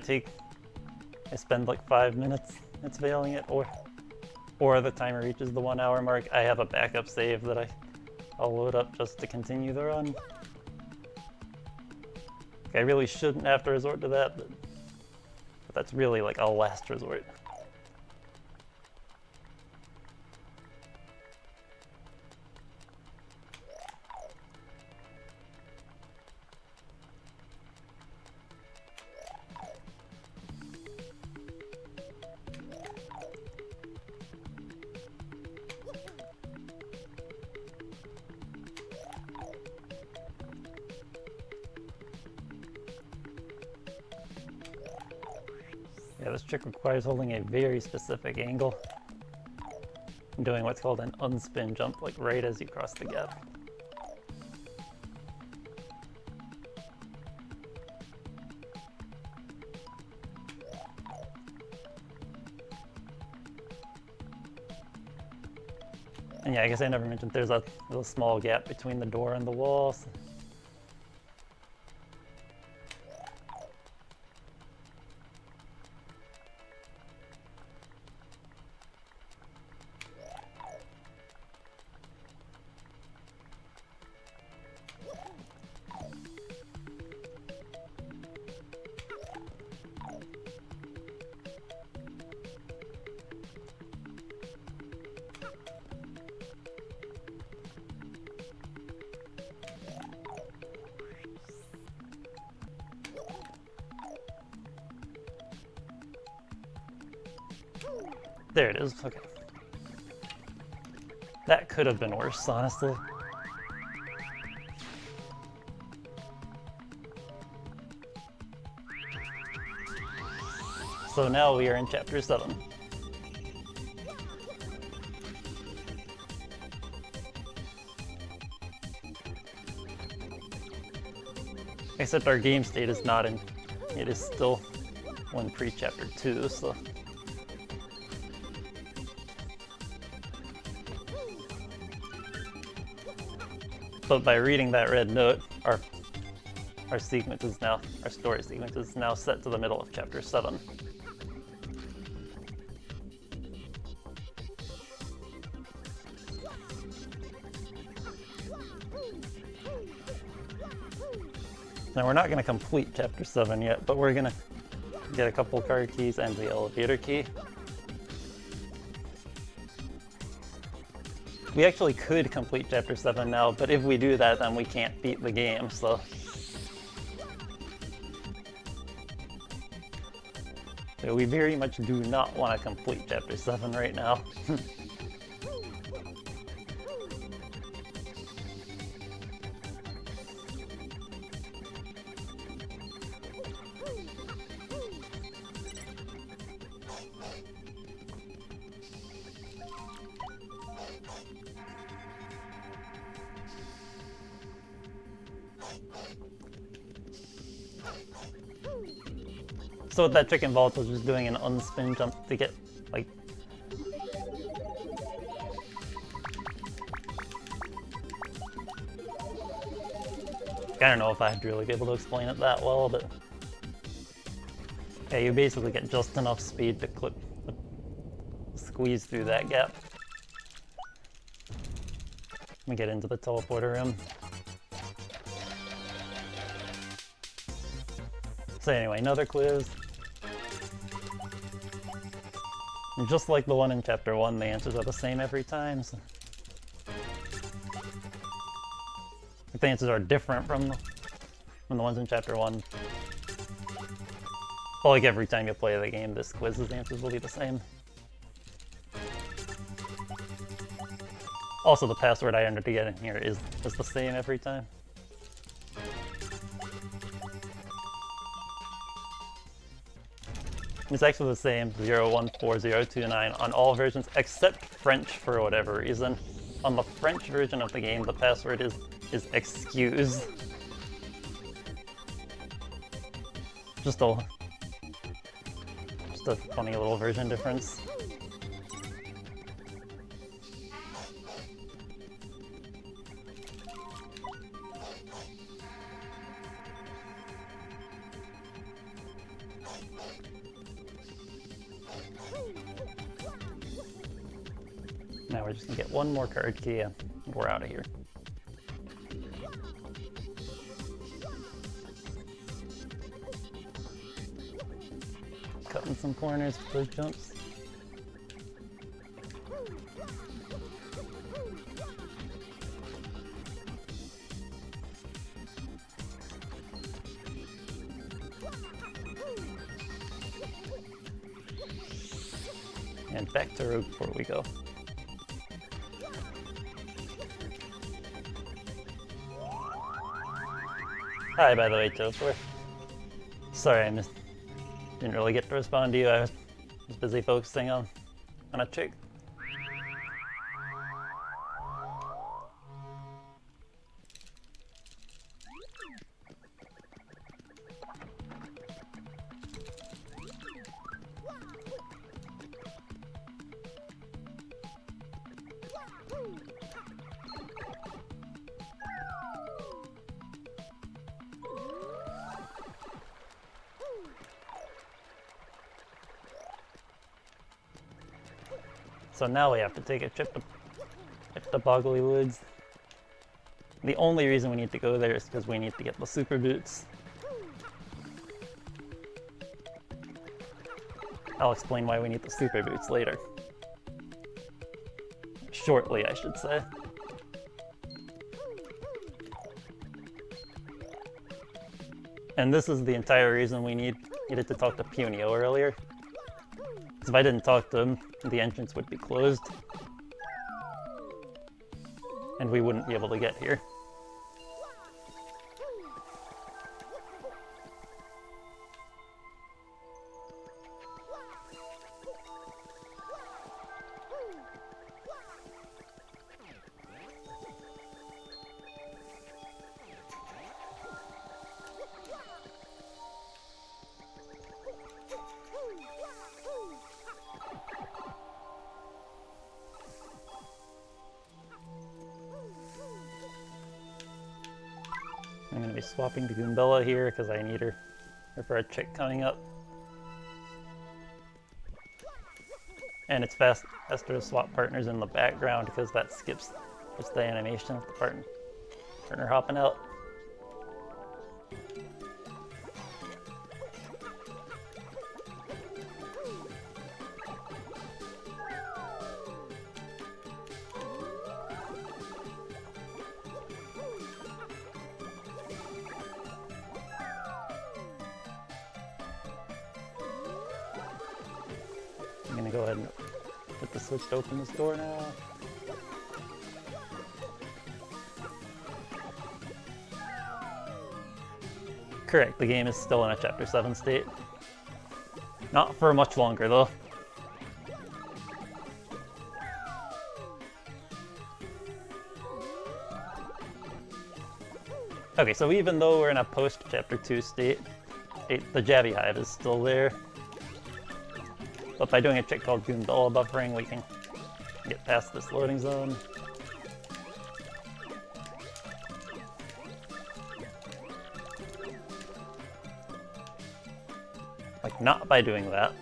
Speaker 1: spend like 5 minutes, it's failing it, or the timer reaches the 1 hour mark, I have a backup save that I'll load up just to continue the run. I really shouldn't have to resort to that, but that's really like a last resort. Yeah, this trick requires holding a very specific angle and doing what's called an unspin jump, like right as you cross the gap. And yeah, I guess I never mentioned there's a little small gap between the door and the walls. There it is, okay. That could have been worse, honestly. So now we are in chapter 7. Except our game state is not in, it is still one pre-chapter 2, so. But by reading that red note, our sequence is now, our story sequence is now set to the middle of chapter 7. Now we're not going to complete chapter 7 yet, but we're going to get a couple card keys and the elevator key. We actually could complete chapter 7 now, but if we do that, then we can't beat the game, so. So we very much do not want to complete chapter 7 right now. So what that trick involves was just doing an unspin jump to get, like... I don't know if I'd really be able to explain it that well, but... Yeah, you basically get just enough speed to squeeze through that gap. Let me get into the teleporter room. So anyway, another quiz. And just like the one in chapter 1, the answers are the same every time. So. The answers are different from the ones in chapter 1. But like every time you play the game, this quiz's answers will be the same. Also, the password I entered to get in here is the same every time. It's actually the same 014029 on all versions except French for whatever reason. On the French version of the game, the password is excuse. Just a funny little version difference. Now we're just gonna get one more card key and we're out of here. Cutting some corners with those jumps. And back to road before we go. Hi, by the way, Joe4. Sorry, didn't really get to respond to you. I was busy focusing on a chick. So now we have to take a trip to Boggly Woods. The only reason we need to go there is because we need to get the super boots. I'll explain why we need the super boots later. Shortly, I should say. And this is the entire reason we needed to talk to Punio earlier. Because if I didn't talk to him, the entrance would be closed. And we wouldn't be able to get here. I'm going to be swapping to Goombella here because I need her for a trick coming up. And it's faster to swap partners in the background because that skips just the animation of the partner hopping out. I'm gonna go ahead and put the switch to open this door now. Correct, the game is still in a Chapter 7 state. Not for much longer though. Okay, so even though we're in a post-Chapter 2 state, the Jabby Hive is still there. But by doing a trick called Goombella buffering, we can get past this loading zone. Like, not by doing that.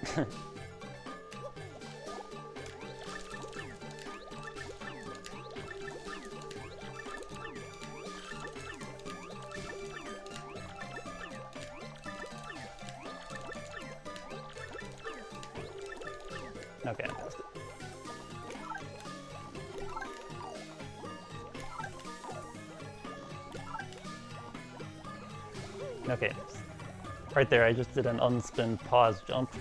Speaker 1: Okay, I passed it. Okay, right there I just did an unspin pause jump.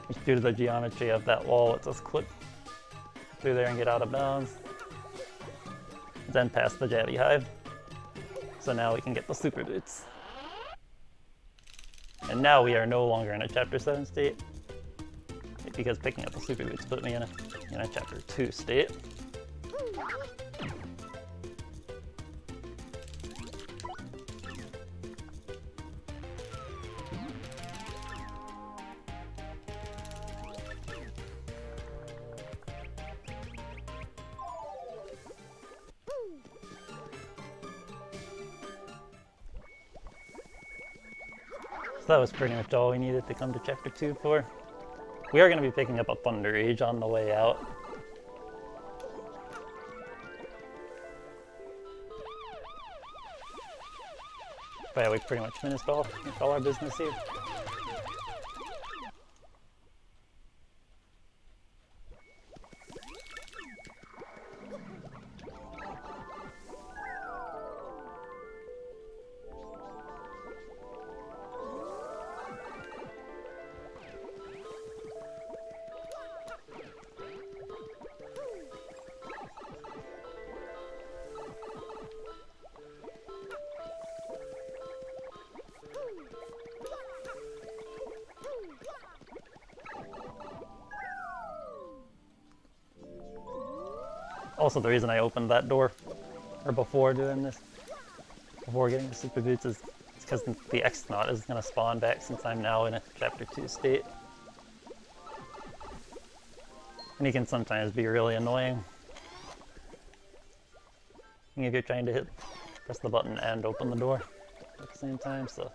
Speaker 1: Which due to the geometry of that wall, it just clip through there and get out of bounds. Then past the Jabby Hive. So now we can get the super boots. And now we are no longer in a Chapter 7 state, because picking up the super boots put me in a Chapter 2 state. So that was pretty much all we needed to come to Chapter 2 for. We are going to be picking up a Thunder Age on the way out, But yeah, we pretty much finished all our business here. Also, the reason I opened that door, or before doing this, before getting the super boots, is because the X-Naut is going to spawn back since I'm now in a Chapter 2 state. And he can sometimes be really annoying if you're trying to press the button and open the door at the same time, so.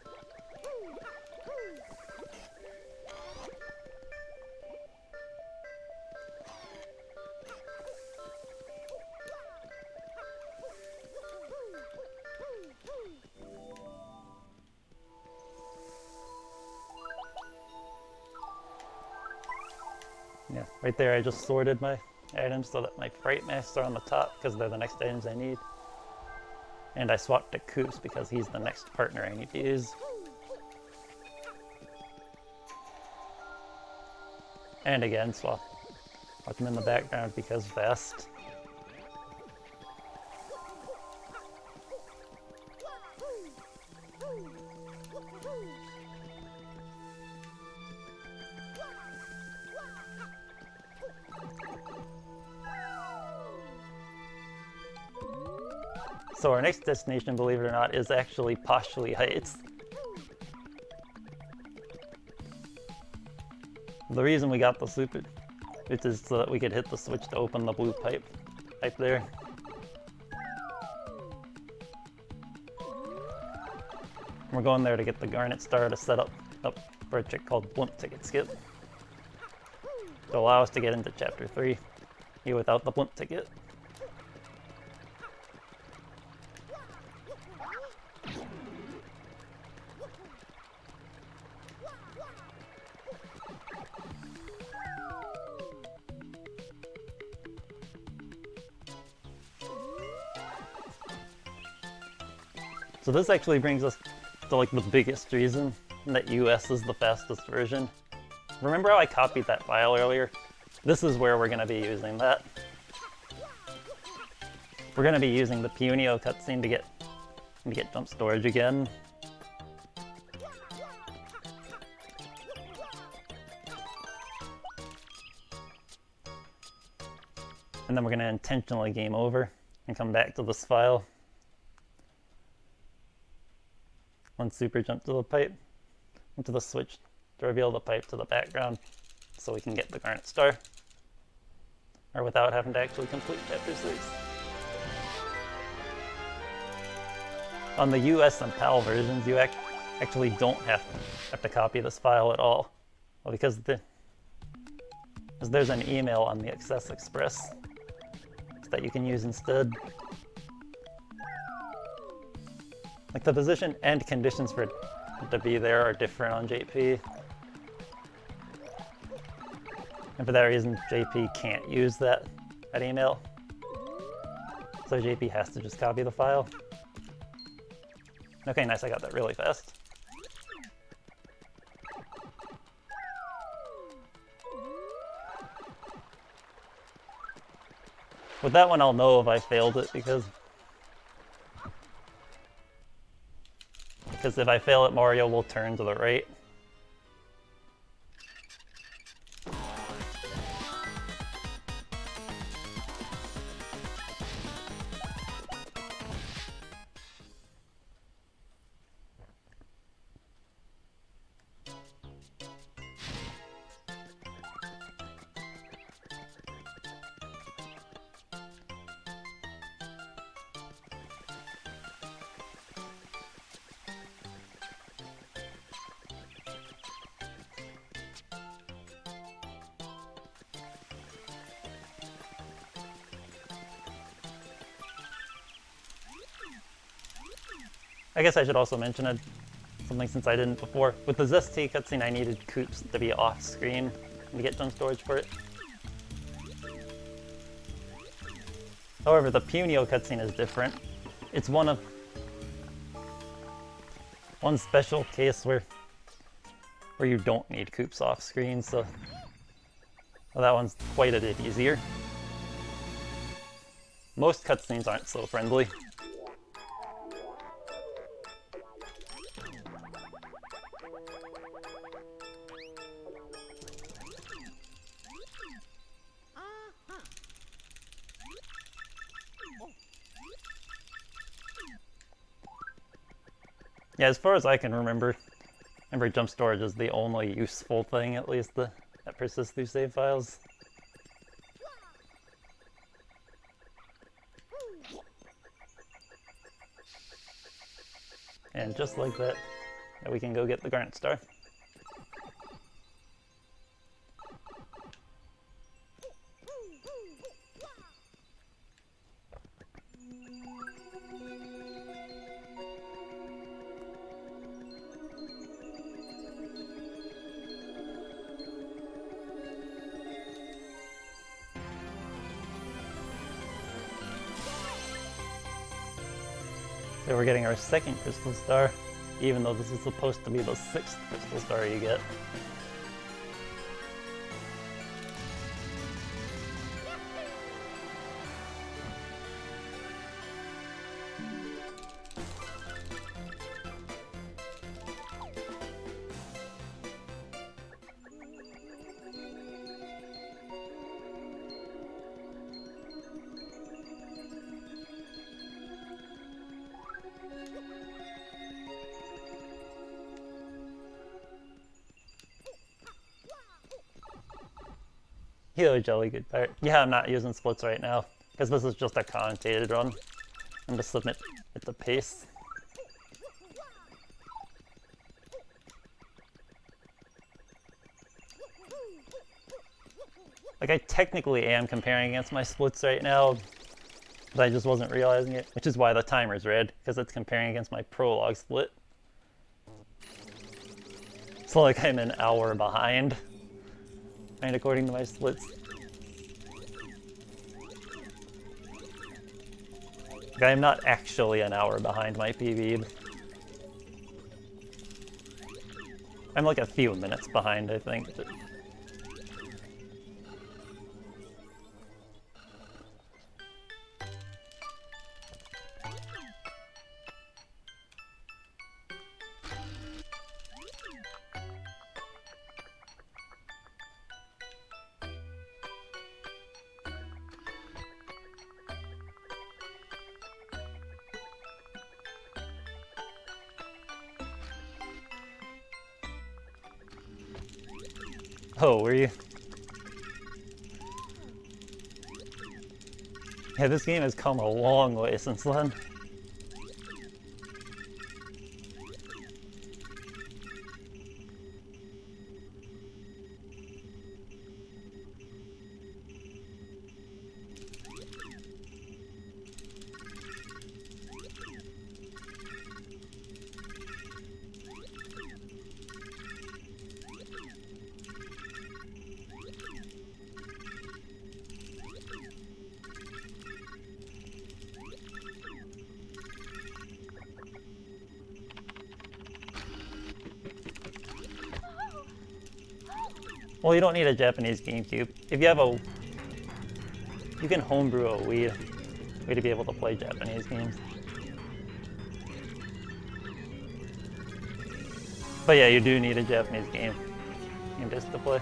Speaker 1: Yeah, right there I just sorted my items so that my Fright masks are on the top because they're the next items I need. And I swapped to Koops because he's the next partner I need to use. And again, swap him in the background because fast. So our next destination, believe it or not, is actually Postulate Heights. The reason we got the super boots is so that we could hit the switch to open the blue pipe there. We're going there to get the Garnet Star to set up for a trick called Blimp Ticket Skip to allow us to get into Chapter 3 here without the Blimp Ticket. So this actually brings us to like the biggest reason that US is the fastest version. Remember how I copied that file earlier? This is where we're going to be using that. We're going to be using the Punio cutscene to get jump storage again. And then we're going to intentionally game over and come back to this file. One super jump to the pipe, into the switch to reveal the pipe to the background so we can get the Garnet Star. Or without having to actually complete Chapter 6. On the US and PAL versions, you actually don't have to copy this file at all. Well, because there's an email on the Access Express that you can use instead. Like the position and conditions for it to be there are different on JP. And for that reason, JP can't use that email. So JP has to just copy the file. Okay, nice, I got that really fast. With that one, I'll know if I failed it because if I fail it, Mario will turn to the right. I guess I should also mention something since I didn't before. With the ZST cutscene, I needed Koops to be off-screen to get jump storage for it. However, the Punio cutscene is different. It's one special case where you don't need Koops off-screen, so well, that one's quite a bit easier. Most cutscenes aren't so friendly. Yeah, as far as I can remember jump storage is the only useful thing, at least, that persists through save files. And just like that, we can go get the Garnet Star. So we're getting our second Crystal Star, even though this is supposed to be the 6th Crystal Star you get. Yo, Jelly Good Pirate. Yeah, I'm not using splits right now, because this is just a commentated run. I'm going to submit at the pace. Like, I technically am comparing against my splits right now, but I just wasn't realizing it, which is why the timer's red, because it's comparing against my prologue split. So, like, I'm an hour behind. And according to my splits. I'm not actually an hour behind my PB. I'm like a few minutes behind, I think. But oh, were you? Yeah, this game has come a long way since then. Well, you don't need a Japanese GameCube. If you have you can homebrew a Wii to be able to play Japanese games. But yeah, you do need a Japanese game disc to play.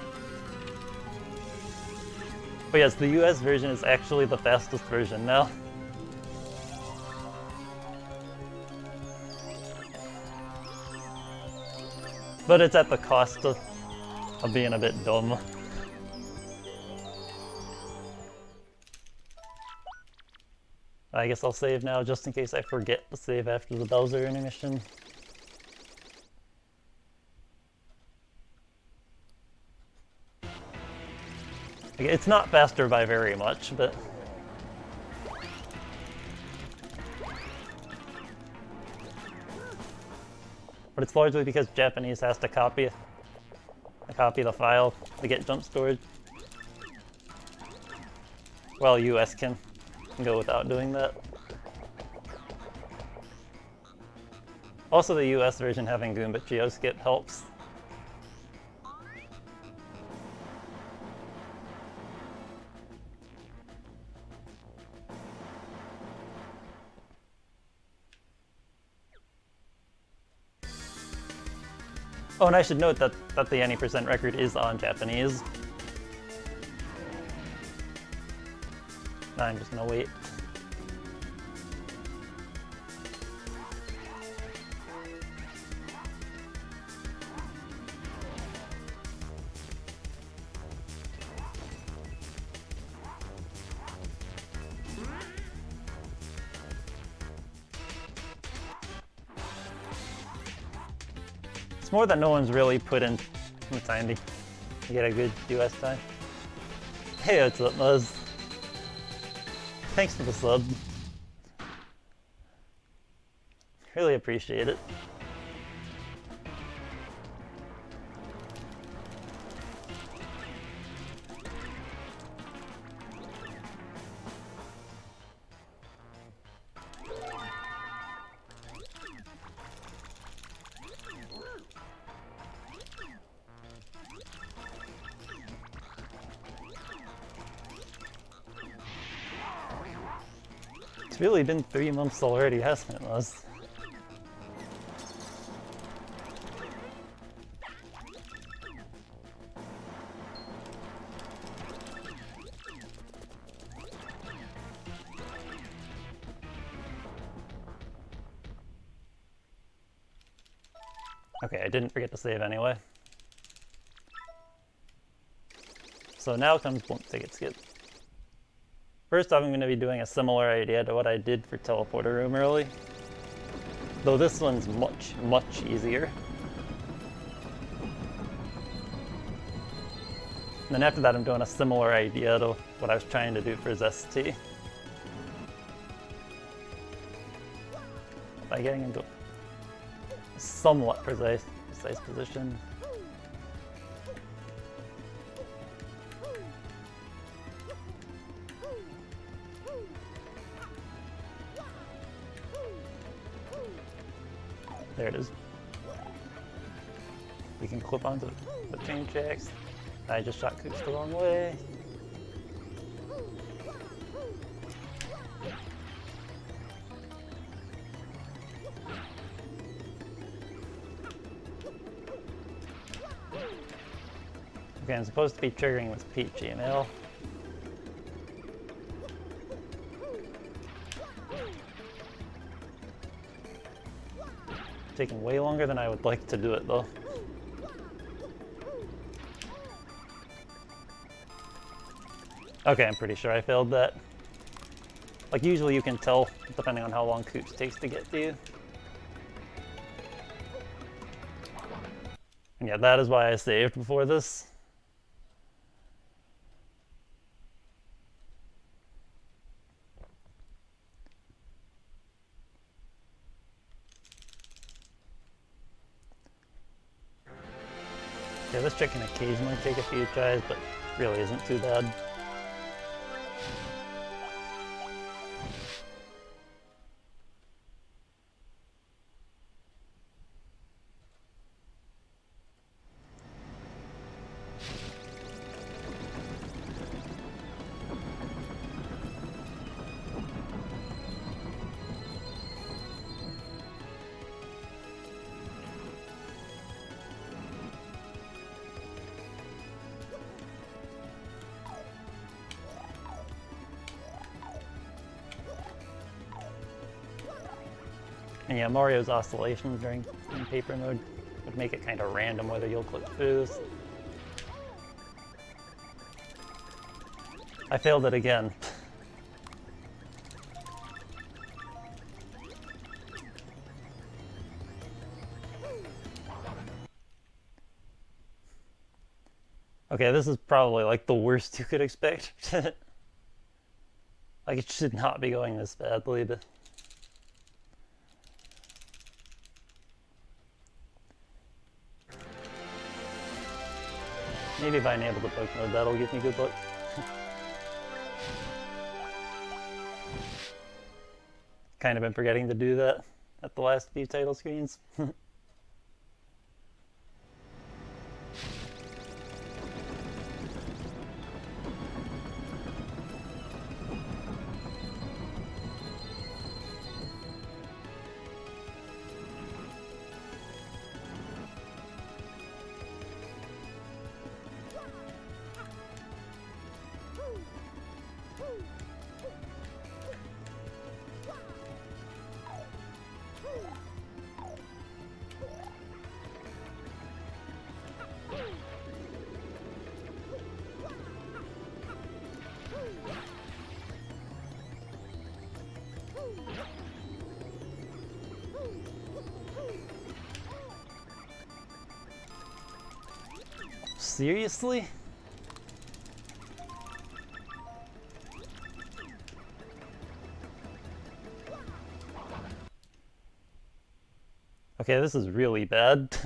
Speaker 1: But yes, the US version is actually the fastest version now. But it's at the cost of being a bit dumb. I guess I'll save now just in case I forget to save after the Bowser intermission. It's not faster by very much, but but it's largely because Japanese has to copy the file to get jump storage, while US can go without doing that. Also, the US version having Goomba Geoskip helps. Oh, and I should note that the any percent record is on Japanese. Now I'm just gonna wait. It's more that no one's really put in the time to get a good US time. Hey, what's up, Muzz? Thanks for the sub. Really appreciate it. It's really been 3 months already, hasn't it, Muzz? Okay, I didn't forget to save anyway. So now comes blunt ticket skip. First off, I'm going to be doing a similar idea to what I did for Teleporter Room early. Though this one's much, much easier. And then after that, I'm doing a similar idea to what I was trying to do for ZST. By getting into a somewhat precise position. There it is. We can clip onto the chain jacks. I just shot Coops the wrong way. Okay, I'm supposed to be triggering with Peach email. Taking way longer than I would like to do it though. Okay, I'm pretty sure I failed that. Like usually you can tell depending on how long Coops takes to get to you. And yeah, that is why I saved before this. Yeah, this trick can occasionally take a few tries, but really isn't too bad. And yeah, Mario's oscillations in paper mode would make it kind of random whether you'll click through this. I failed it again. Okay, this is probably like the worst you could expect. Like it should not be going this badly, but Maybe if I enable the poke mode, that'll give me good luck. Kind of been forgetting to do that at the last few title screens. Seriously? Okay, this is really bad.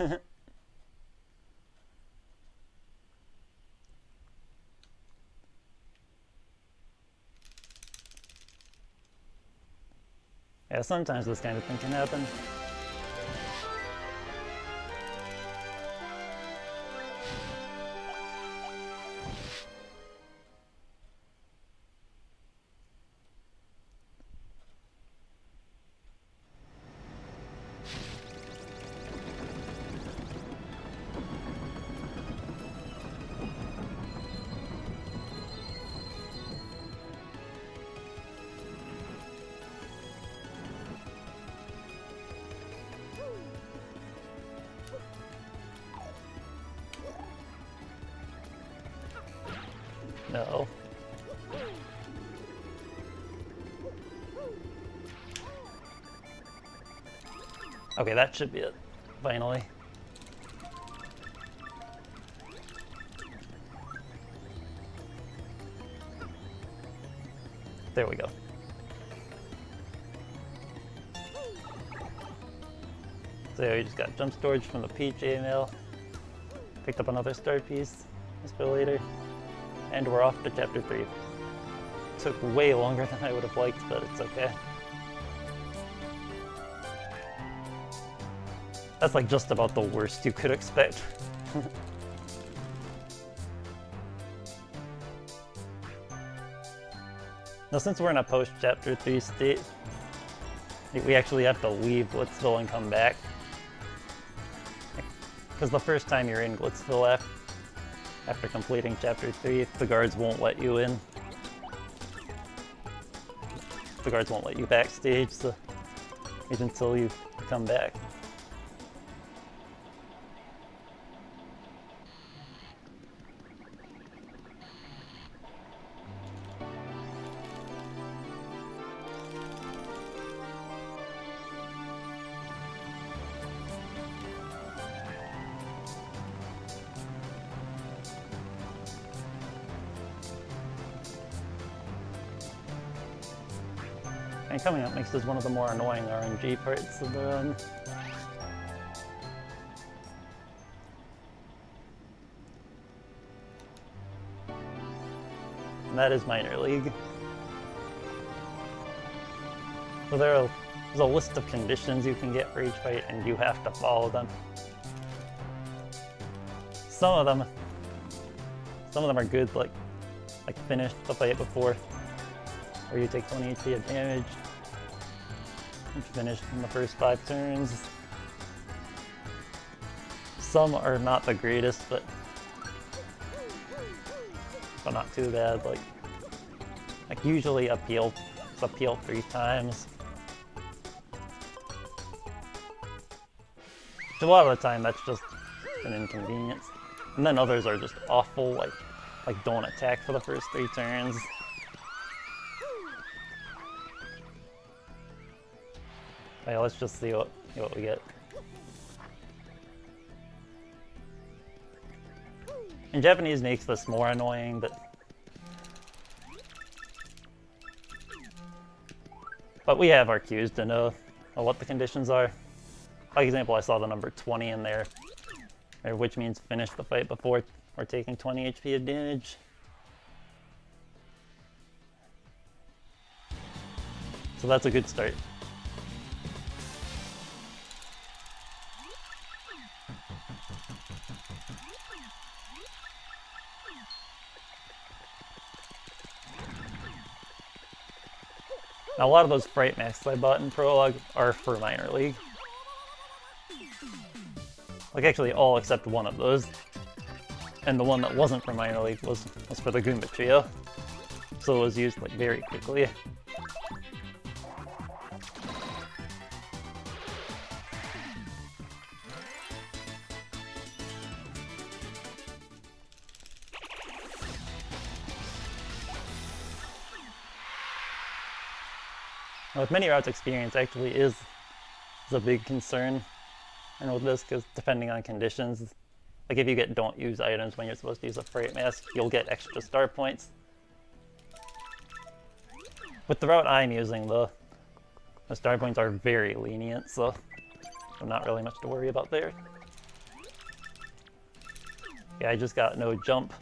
Speaker 1: Yeah, sometimes this kind of thing can happen. No. Okay, that should be it, finally. There we go. So yeah, we just got jump storage from the Peach email. Picked up another star piece just for later. And we're off to chapter 3. Took way longer than I would have liked, but it's okay. That's like just about the worst you could expect. Now since we're in a post-chapter 3 state, we actually have to leave Glitzville and come back. Because the first time you're in Glitzville after completing chapter 3, the guards won't let you in. The guards won't let you backstage, so wait until you come back. And coming up next is one of the more annoying RNG parts of the run. And that is Minor League. So there's a list of conditions you can get for each fight, and you have to follow them. Some of them are good, like finish the fight before, or you take 20 HP of damage. And finish in the first 5 turns. Some are not the greatest, but not too bad. Like usually appeal 3 times. A lot of the time that's just an inconvenience. And then others are just awful, like don't attack for the first 3 turns. Okay, let's just see what we get. In Japanese makes this more annoying, but we have our cues to know what the conditions are. For example, I saw the number 20 in there, which means finish the fight before or taking 20 HP of damage. So that's a good start. Now, a lot of those Fright masks I bought in Prologue are for Minor League. Like, actually all except one of those. And the one that wasn't for Minor League was for the Goomba Trio. So it was used, like, very quickly. Now, with many routes, experience actually is a big concern. And with this, because depending on conditions, like if you get don't use items when you're supposed to use a Fright mask, you'll get extra star points. With the route I'm using, the star points are very lenient, so not really much to worry about there. Yeah, I just got no jump.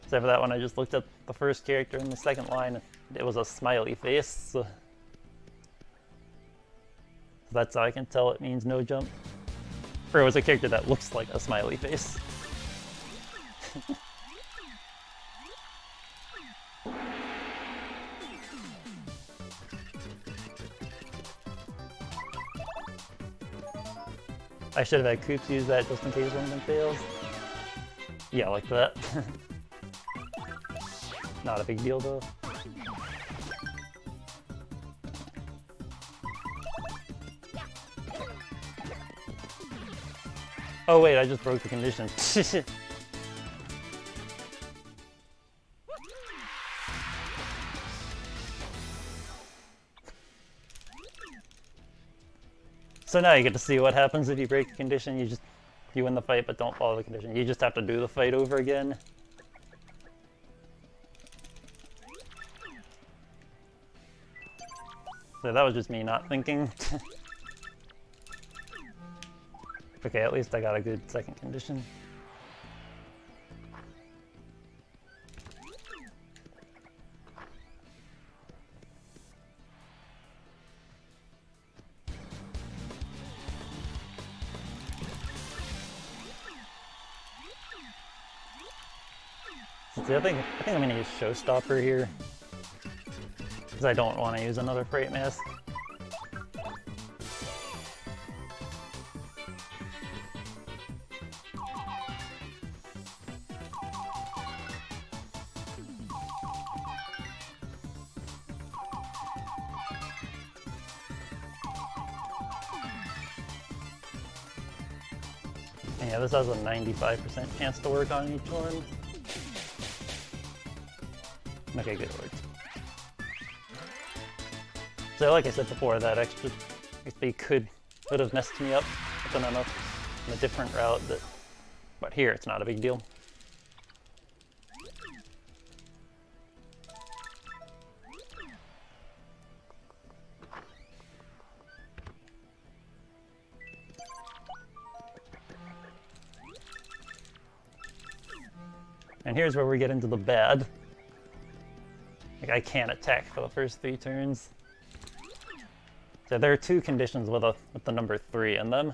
Speaker 1: Except for that one, I just looked at the first character in the second line. It was a smiley face, so that's how I can tell it means no jump. Or it was a character that looks like a smiley face. I should have had Koops use that just in case one of them fails. Yeah, like that. Not a big deal though. Oh wait, I just broke the condition. So now you get to see what happens if you break a condition. You win the fight but don't follow the condition. You just have to do the fight over again. So that was just me not thinking. Okay, at least I got a good second condition. See, I think I'm gonna use Showstopper here, because I don't want to use another Fright mask. And yeah, this has a 95% chance to work on each one. Okay, good, it worked. So like I said before, that extra XP could have messed me up in a different route, but here it's not a big deal. And here's where we get into the bad. Like, I can't attack for the first 3 turns. So there are 2 conditions with the number 3 in them.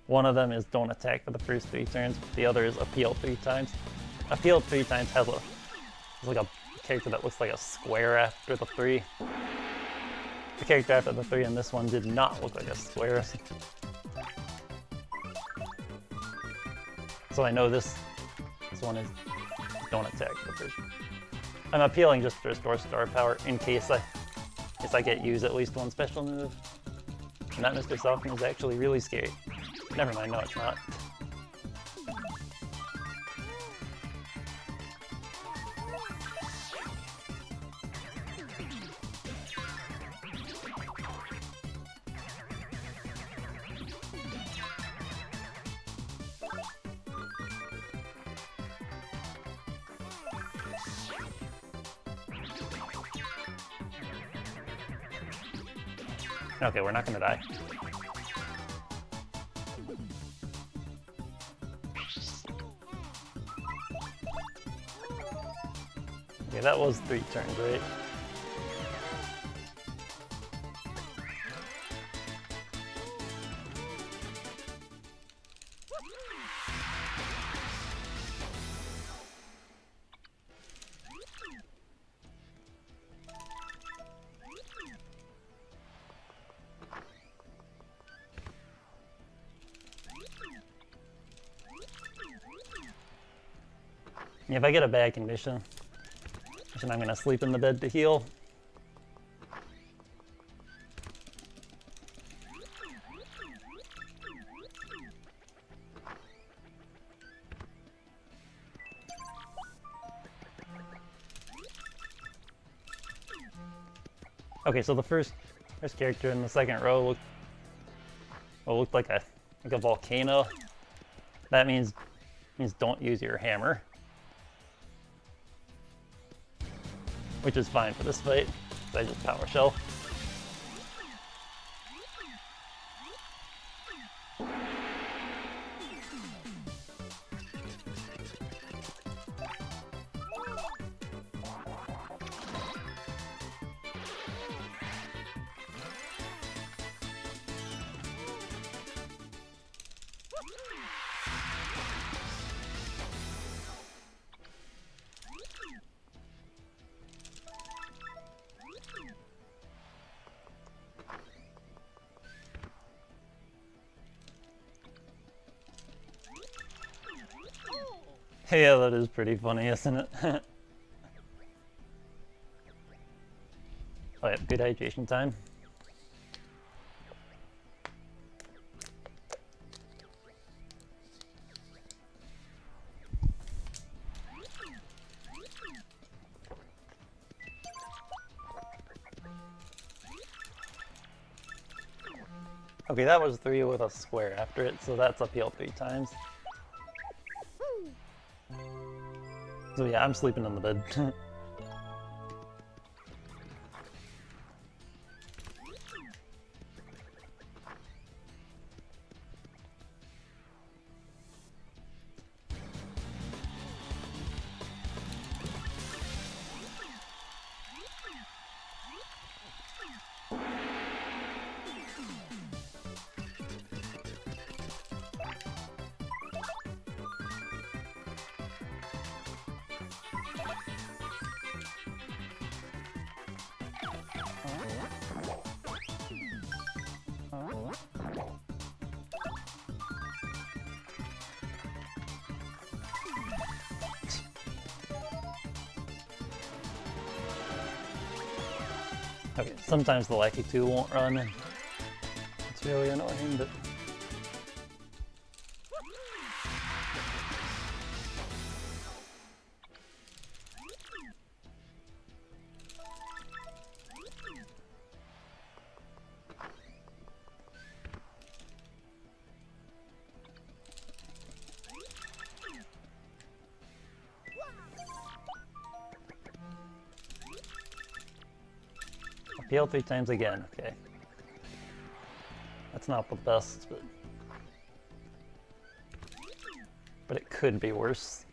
Speaker 1: One of them is don't attack for the first 3 turns. The other is appeal 3 times. Appeal 3 times has like a character that looks like a square after the 3. The character after the 3 in this one did not look like a square. So I know this one is don't attack for the first. I'm appealing just to restore star power in case I get use at least one special move. And that Mr. Soften is actually really scary. Never mind, no it's not. Okay, we're not gonna die. Okay, that was 3 turns, right? If I get a bad condition, I'm gonna sleep in the bed to heal. Okay, so the first character in the second row looked like a volcano. That means don't use your hammer, which is fine for this fight. So I just power shell. Yeah, that is pretty funny, isn't it? Oh yeah, good hydration time. Okay, that was 3 with a square after it, so that's uphill 3 times. So yeah, I'm sleeping in the bed. Okay, sometimes the Lucky 2 won't run, and it's really annoying, but... Appeal 3 times again, okay. That's not the best, but it could be worse.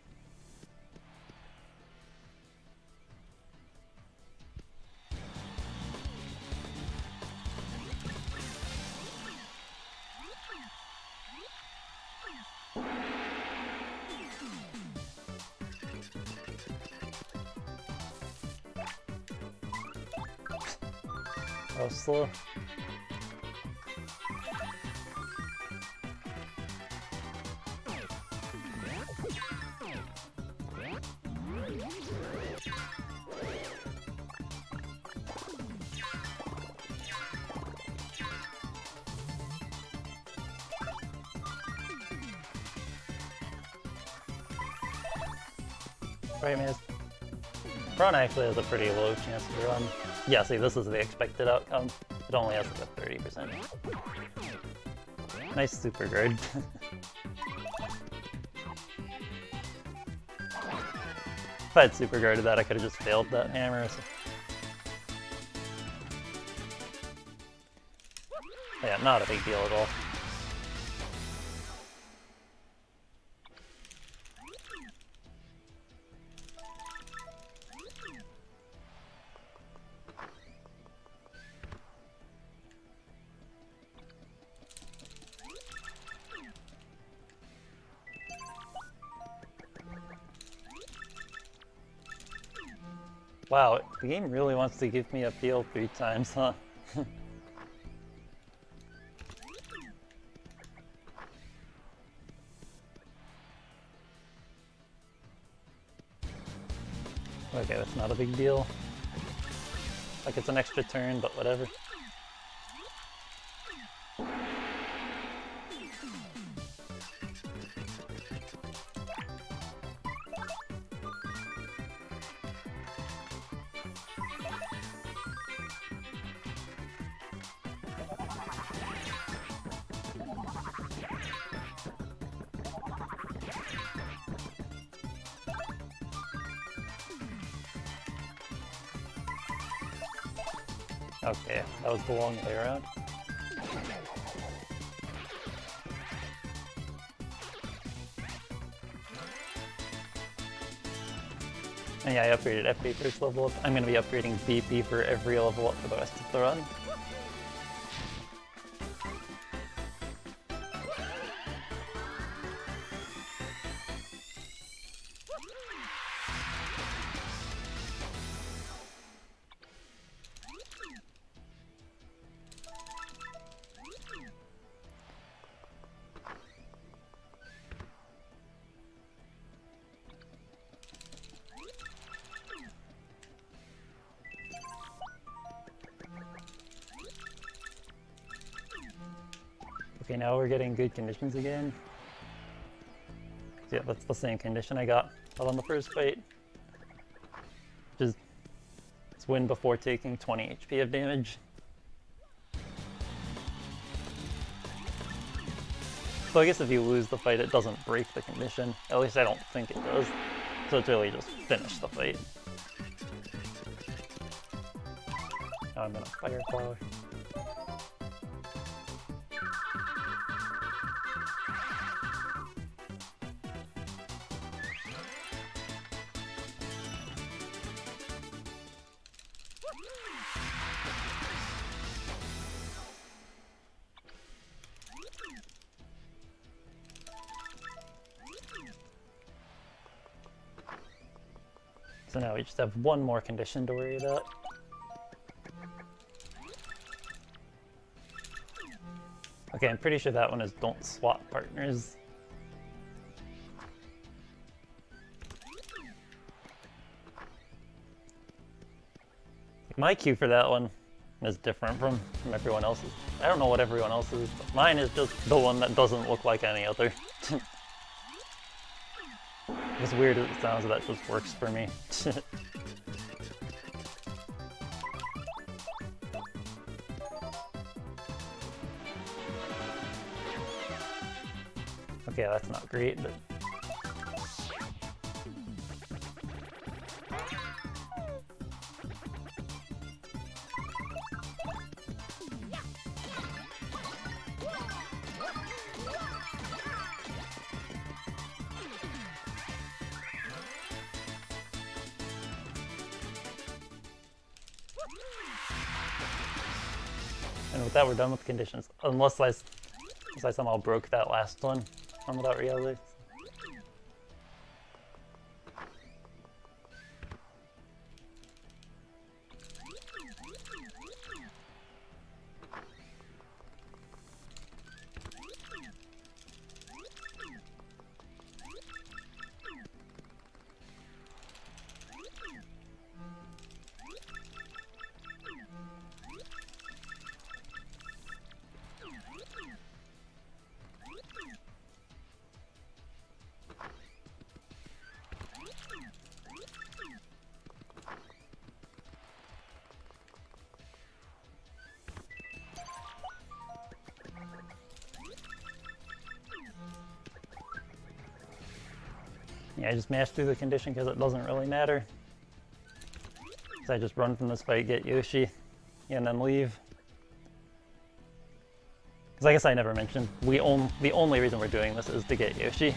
Speaker 1: Oh, slow. Right, man. Front actually has a pretty low chance to run. Yeah, see, this is the expected outcome. It only has like a 30%. Nice super guard. If I had super guarded that, I could have just failed that hammer. So. Yeah, not a big deal at all. Wow, the game really wants to give me a PL 3 times, huh? Okay, that's not a big deal. Like, it's an extra turn, but whatever. Okay, that was the long way around. And yeah, I upgraded FP first level up. I'm going to be upgrading BP for every level up for the rest of the run. Okay, now we're getting good conditions again. Yeah, that's the same condition I got on the first fight. Which is, it's win before taking 20 HP of damage. So I guess if you lose the fight, it doesn't break the condition. At least I don't think it does. So it's really just finish the fight. Now I'm gonna fire flower. So now we just have one more condition to worry about. Okay, I'm pretty sure that one is don't swap partners. My cue for that one is different from everyone else's. I don't know what everyone else's is, but mine is just the one that doesn't look like any other. As weird as it sounds, that just works for me. Okay, that's not great, but... And with that, we're done with conditions. Unless I somehow broke that last one without realizing. Yeah, I just mashed through the condition because it doesn't really matter. So I just run from this fight, get Yoshi, and then leave. Because I guess I never mentioned, the only reason we're doing this is to get Yoshi.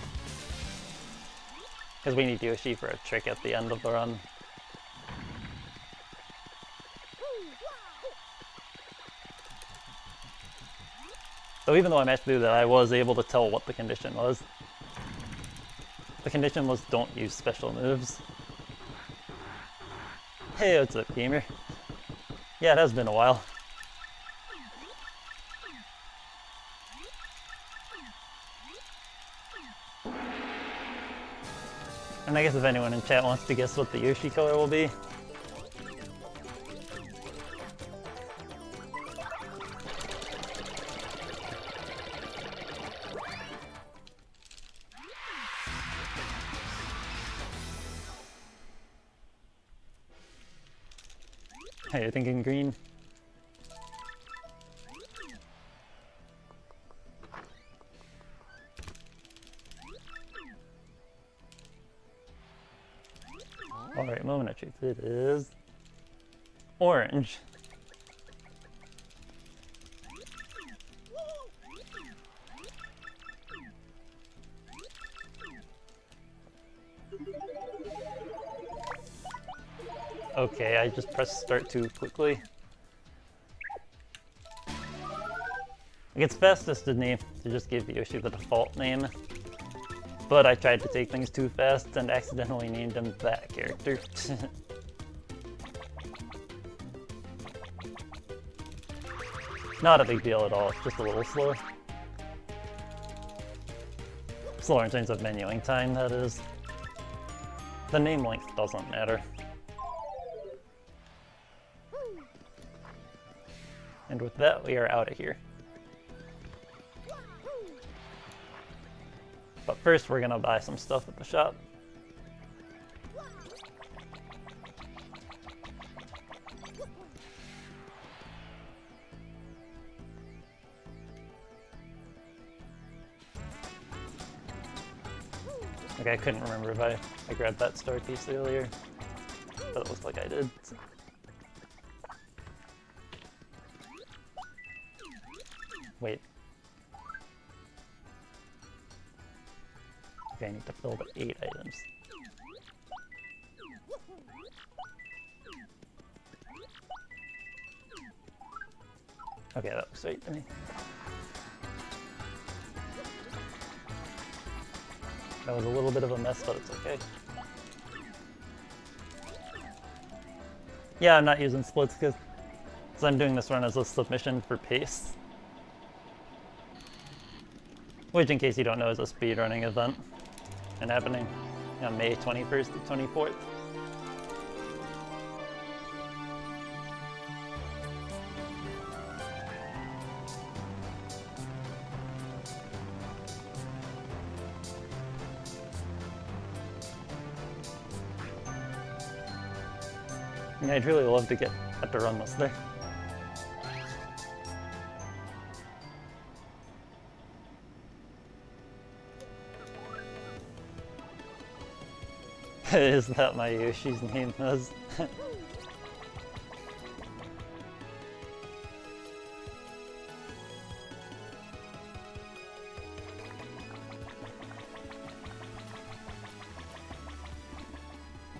Speaker 1: Because we need Yoshi for a trick at the end of the run. So even though I mashed through that, I was able to tell what the condition was. The condition was don't use special moves. Hey, what's up, gamer? Yeah, it has been a while. And I guess if anyone in chat wants to guess what the Yoshi color will be. Hey, you're thinking green? Alright, moment of truth. It is orange. Okay, I just pressed start too quickly. It's fastest to just give Yoshi the default name. But I tried to take things too fast and accidentally named him that character. Not a big deal at all, it's just a little slow. Slower in terms of menuing time, that is. The name length doesn't matter. And with that, we are out of here. But first, we're gonna buy some stuff at the shop. Okay, I couldn't remember if I grabbed that star piece earlier, but it looks like I did. Wait. Okay, I need to fill the 8 items. Okay, that looks right to me. That was a little bit of a mess, but it's okay. Yeah, I'm not using splits because I'm doing this run as a submission for pace. Which, in case you don't know, is a speedrunning event and happening on May 21st to 24th. Yeah, I'd really love to get to run this there. Is that my Yoshi's name is?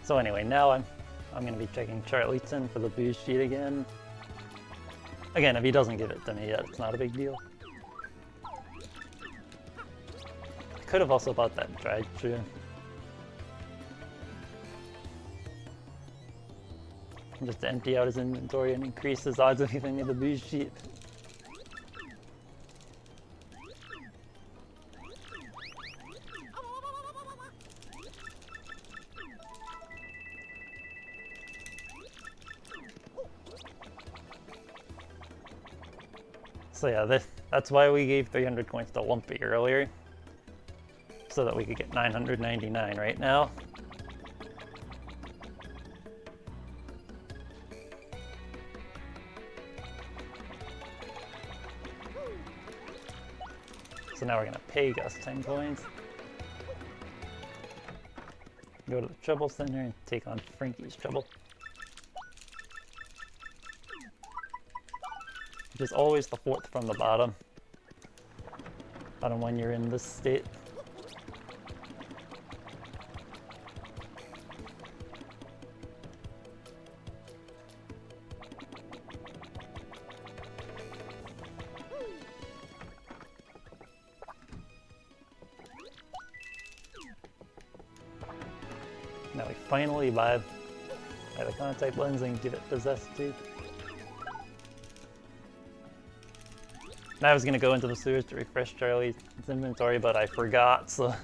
Speaker 1: So anyway, now I'm going to be checking Charlieton for the boost sheet again. Again, if he doesn't give it to me yet, it's not a big deal. I could have also bought that dried tree. Just to empty out his inventory and increase his odds of giving me the boost sheet. So yeah, that's why we gave 300 coins to Lumpy earlier. So that we could get 999 right now. So now we're gonna pay Gus 10 coins. Go to the Trouble Center and take on Frankie's Trouble. Which is always the 4th from the bottom. Bottom when you're in this state. Now we finally buy Buy the contact lens and give it possessed too. And I was gonna go into the sewers to refresh Charlie's inventory, but I forgot, so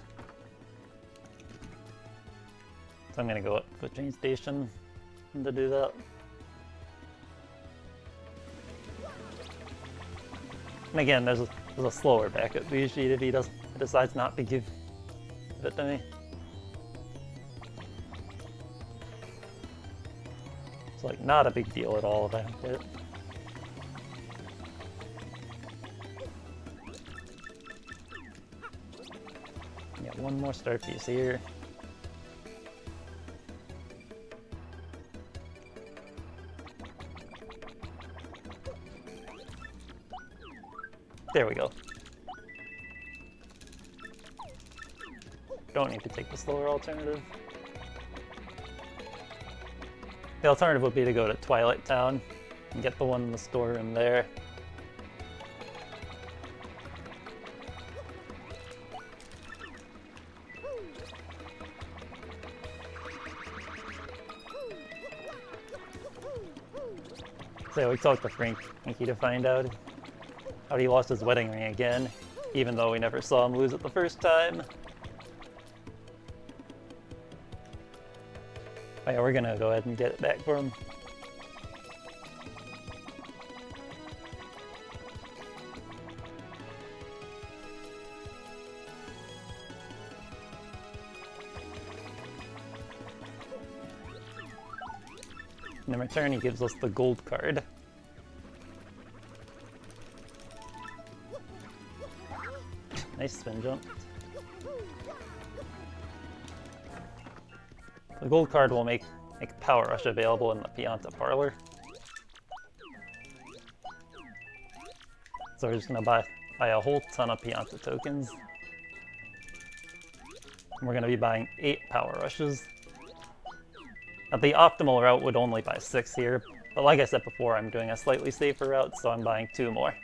Speaker 1: I'm gonna go up to the train station to do that. And again, there's a slower backup view sheet if he decides not to give it to me. It's like not a big deal at all if I don't get it. Yeah, one more star piece here. There we go. Don't need to take the slower alternative. The alternative would be to go to Twilight Town and get the one in the storeroom there. So we talked to Frankie to find out how he lost his wedding ring again, even though we never saw him lose it the first time. Oh yeah, we're gonna go ahead and get it back for him. And in return, he gives us the gold card. Nice spin jump. The gold card will make Power Rush available in the Pianta Parlor. So we're just gonna buy a whole ton of Pianta tokens. And we're gonna be buying 8 Power Rushes. Now the optimal route would only buy 6 here, but like I said before, I'm doing a slightly safer route, so I'm buying 2 more.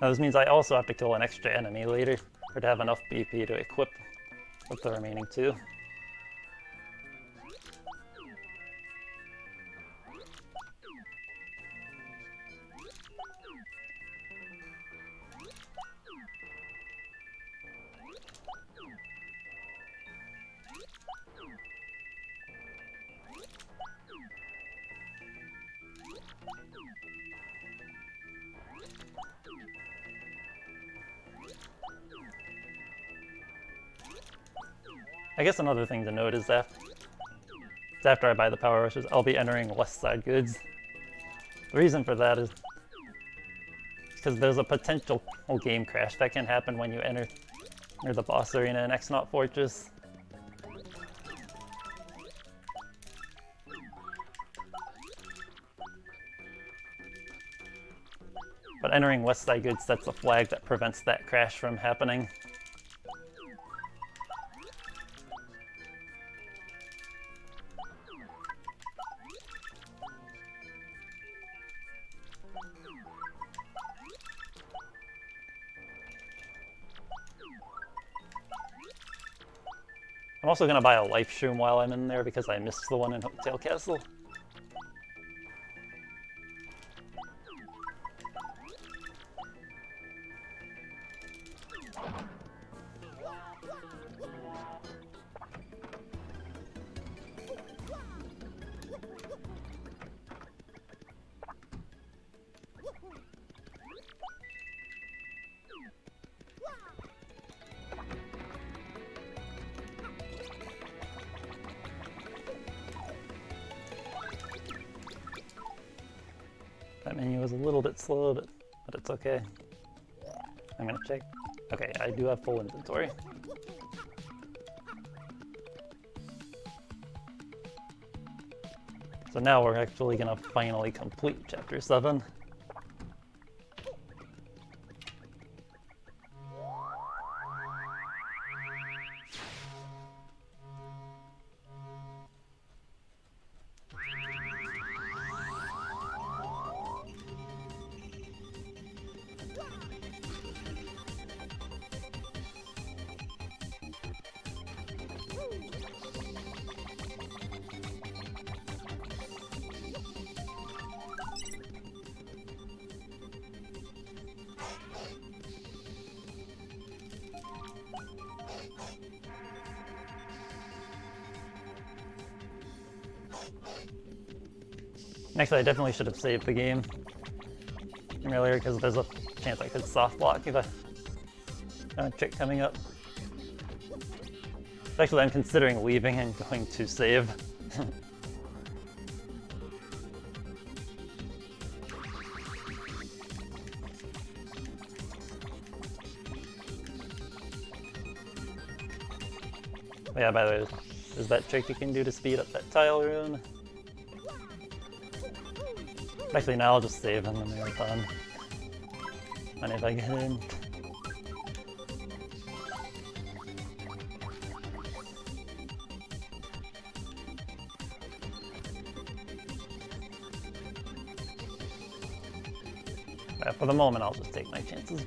Speaker 1: Now this means I also have to kill an extra enemy later, or to have enough BP to equip with the remaining 2. I guess another thing to note is that after I buy the Power Rushes, I'll be entering West Side goods. The reason for that is because there's a potential game crash that can happen when you enter the boss arena in X-Naut Fortress. But entering West Side goods sets a flag that prevents that crash from happening. I'm also going to buy a life shroom while I'm in there because I missed the one in Hotel Castle. That menu was a little bit slow, but it's okay. I'm gonna check. Okay, I do have full inventory. So now we're actually gonna finally complete Chapter 7. Actually, I definitely should have saved the game earlier because there's a chance I could soft block if I have a trick coming up. Actually, I'm considering leaving and going to save. Yeah, by the way, there's that trick you can do to speed up that tile rune. Actually, now I'll just save in the marathon. And if I get in. For the moment, I'll just take my chances.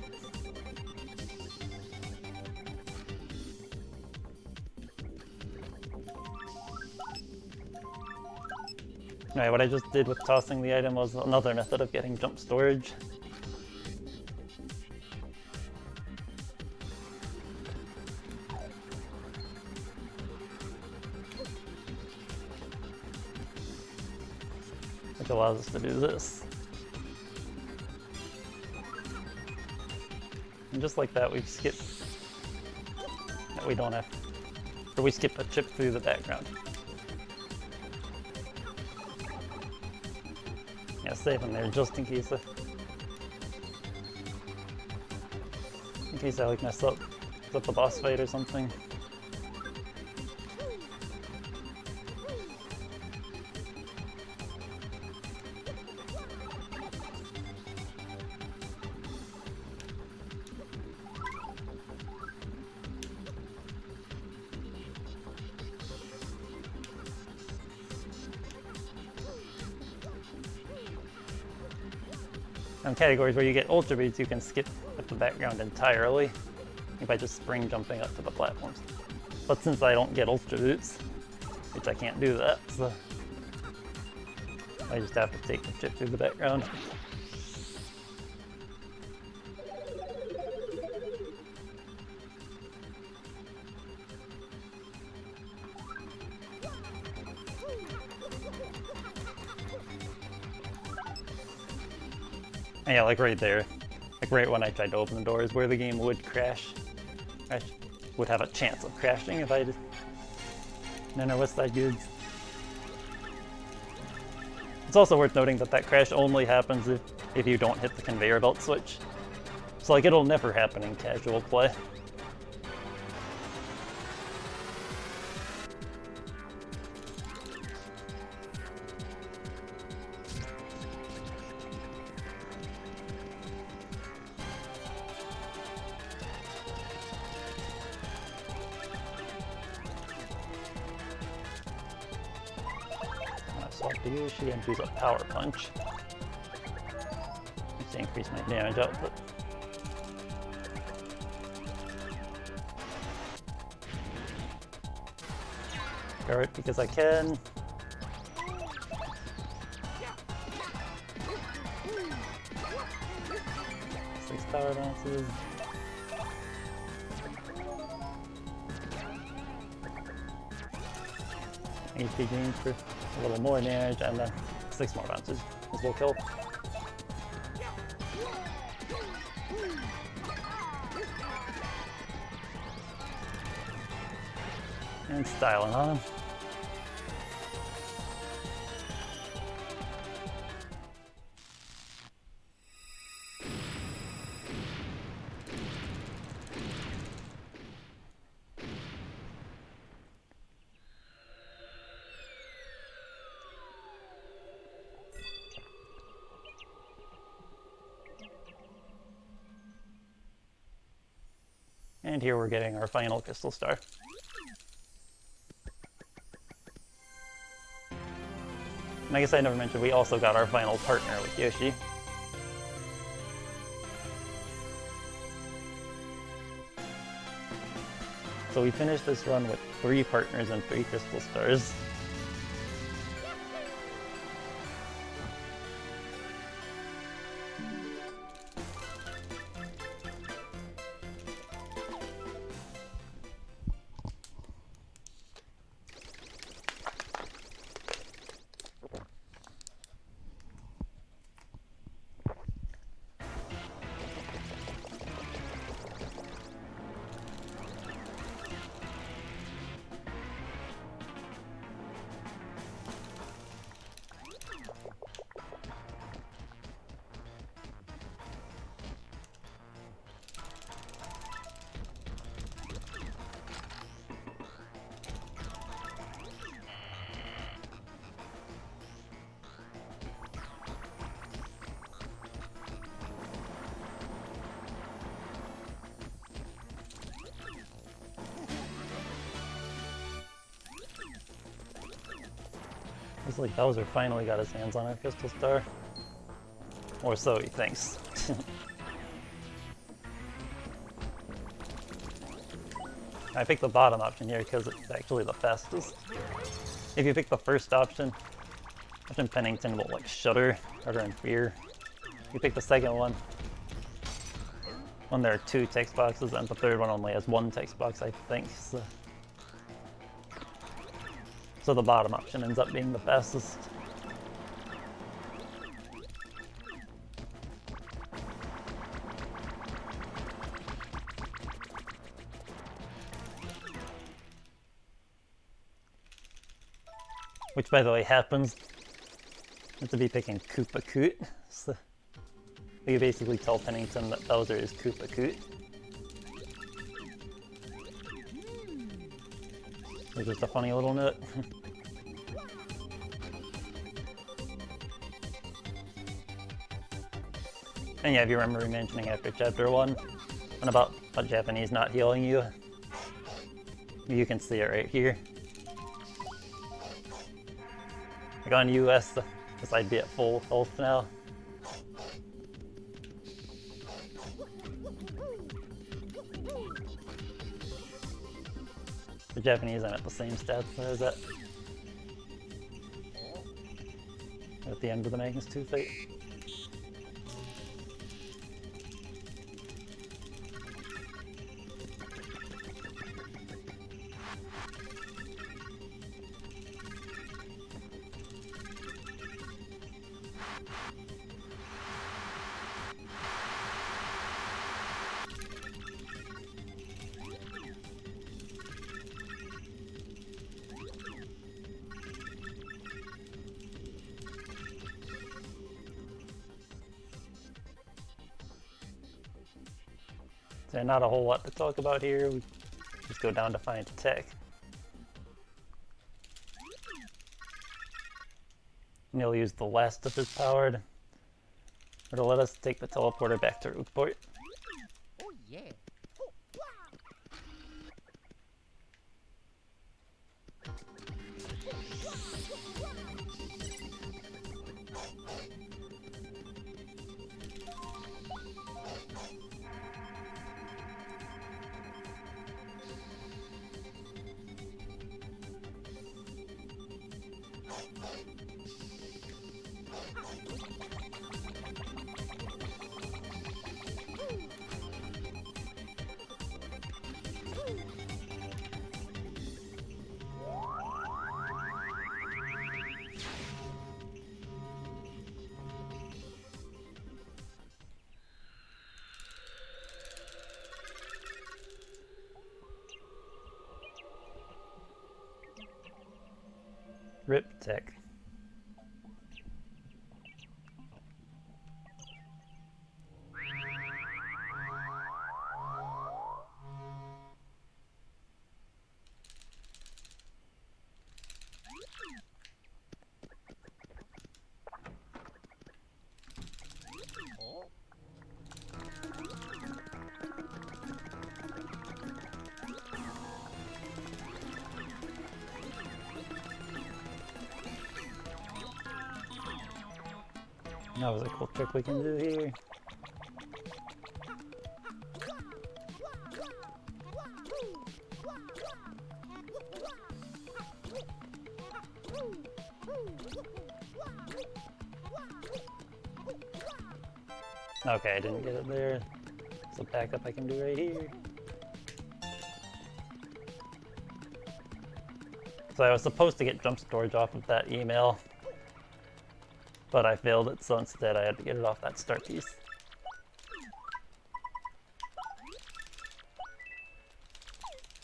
Speaker 1: Alright, what I just did with tossing the item was another method of getting jump storage. Which allows us to do this. And just like that, we've skipped... that we don't have... or we skip a chip through the background. Yeah, save them there just in case I like mess up the boss fight or something. On categories where you get ultra beats, you can skip up the background entirely by just spring jumping up to the platforms. But since I don't get ultra boots, which I can't do that, so I just have to take the chip through the background. Yeah, like right there. Like right when I tried to open the doors where the game would crash. I would have a chance of crashing if I did. And West Side Goods. It's also worth noting that that crash only happens if you don't hit the conveyor belt switch. So like it'll never happen in casual play. She and use a power punch to increase my damage output. Guard because I can. Six power bounces. HP gains for a little more damage, and then 6 more bounces. This will kill. And styling on him. And here we're getting our final crystal star. And I guess I never mentioned, we also got our final partner with Yoshi. So we finished this run with 3 partners and 3 crystal stars. Looks like Bowser finally got his hands on our Crystal Star. Or so he thinks. I picked the bottom option here because it's actually the fastest. If you pick the first option, Pennington will like shudder or in fear. If you pick the second one, when there are 2 text boxes, and the third one only has 1 text box, I think. So the bottom option ends up being the fastest. Which, by the way, happens. You have to be picking Koopa Koot. So you basically tell Pennington that Bowser is Koopa Koot. It's just a funny little note. And yeah, if you remember me mentioning after Chapter 1, and about Japanese not healing you, you can see it right here. Like on US, this I'd be at full health now. For Japanese, I'm at the same stats as at the end of the Magnus 2 fight. So not a whole lot to talk about here. We just go down to find tech. And he'll use the last of his power to let us take the teleporter back to Rookport.
Speaker 2: Oh yeah.
Speaker 1: Rip tech. That was a cool trick we can do here. Okay, I didn't get it there. So backup I can do right here. So I was supposed to get jump storage off of that email, but I failed it, so instead I had to get it off that start piece.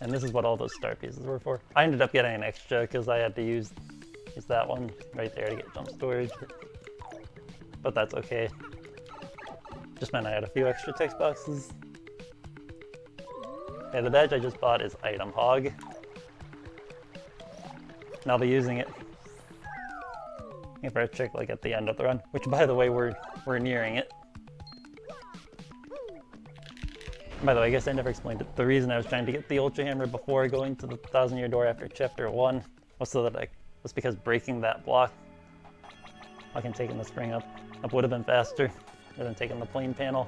Speaker 1: And this is what all those start pieces were for. I ended up getting an extra because I had to use that one right there to get jump storage. But that's okay. Just meant I had a few extra text boxes. Yeah, the badge I just bought is Item Hog. And I'll be using it for a trick like at the end of the run, which by the way we're nearing it. By the way, I guess I never explained it. The reason I was trying to get the Ultra Hammer before going to the 1,000-Year Door after Chapter 1 was so that Just because breaking that block, fucking taking the spring up would have been faster than taking the plane panel.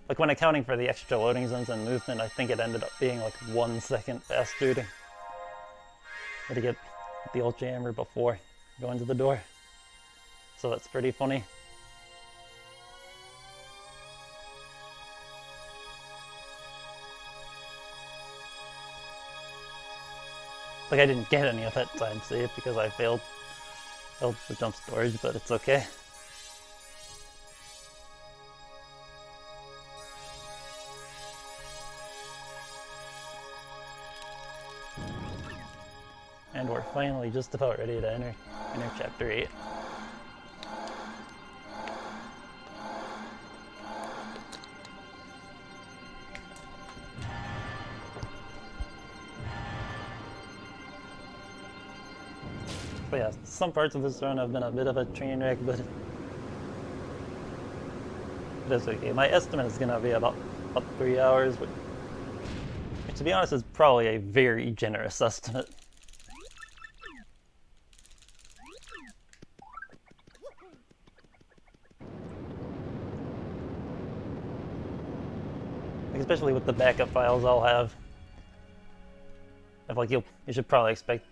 Speaker 1: Like when accounting for the extra loading zones and movement, I think it ended up being like 1 second faster to get the Ultra Hammer before going to the door. So that's pretty funny. Like I didn't get any of that time save because I failed the jump storage, but it's okay. And we're finally just about ready to enter Chapter 8. But yeah, some parts of this run have been a bit of a train wreck, but it's okay. My estimate is going to be about 3 hours, which to be honest is probably a very generous estimate. Especially with the backup files I'll have. Like you should probably expect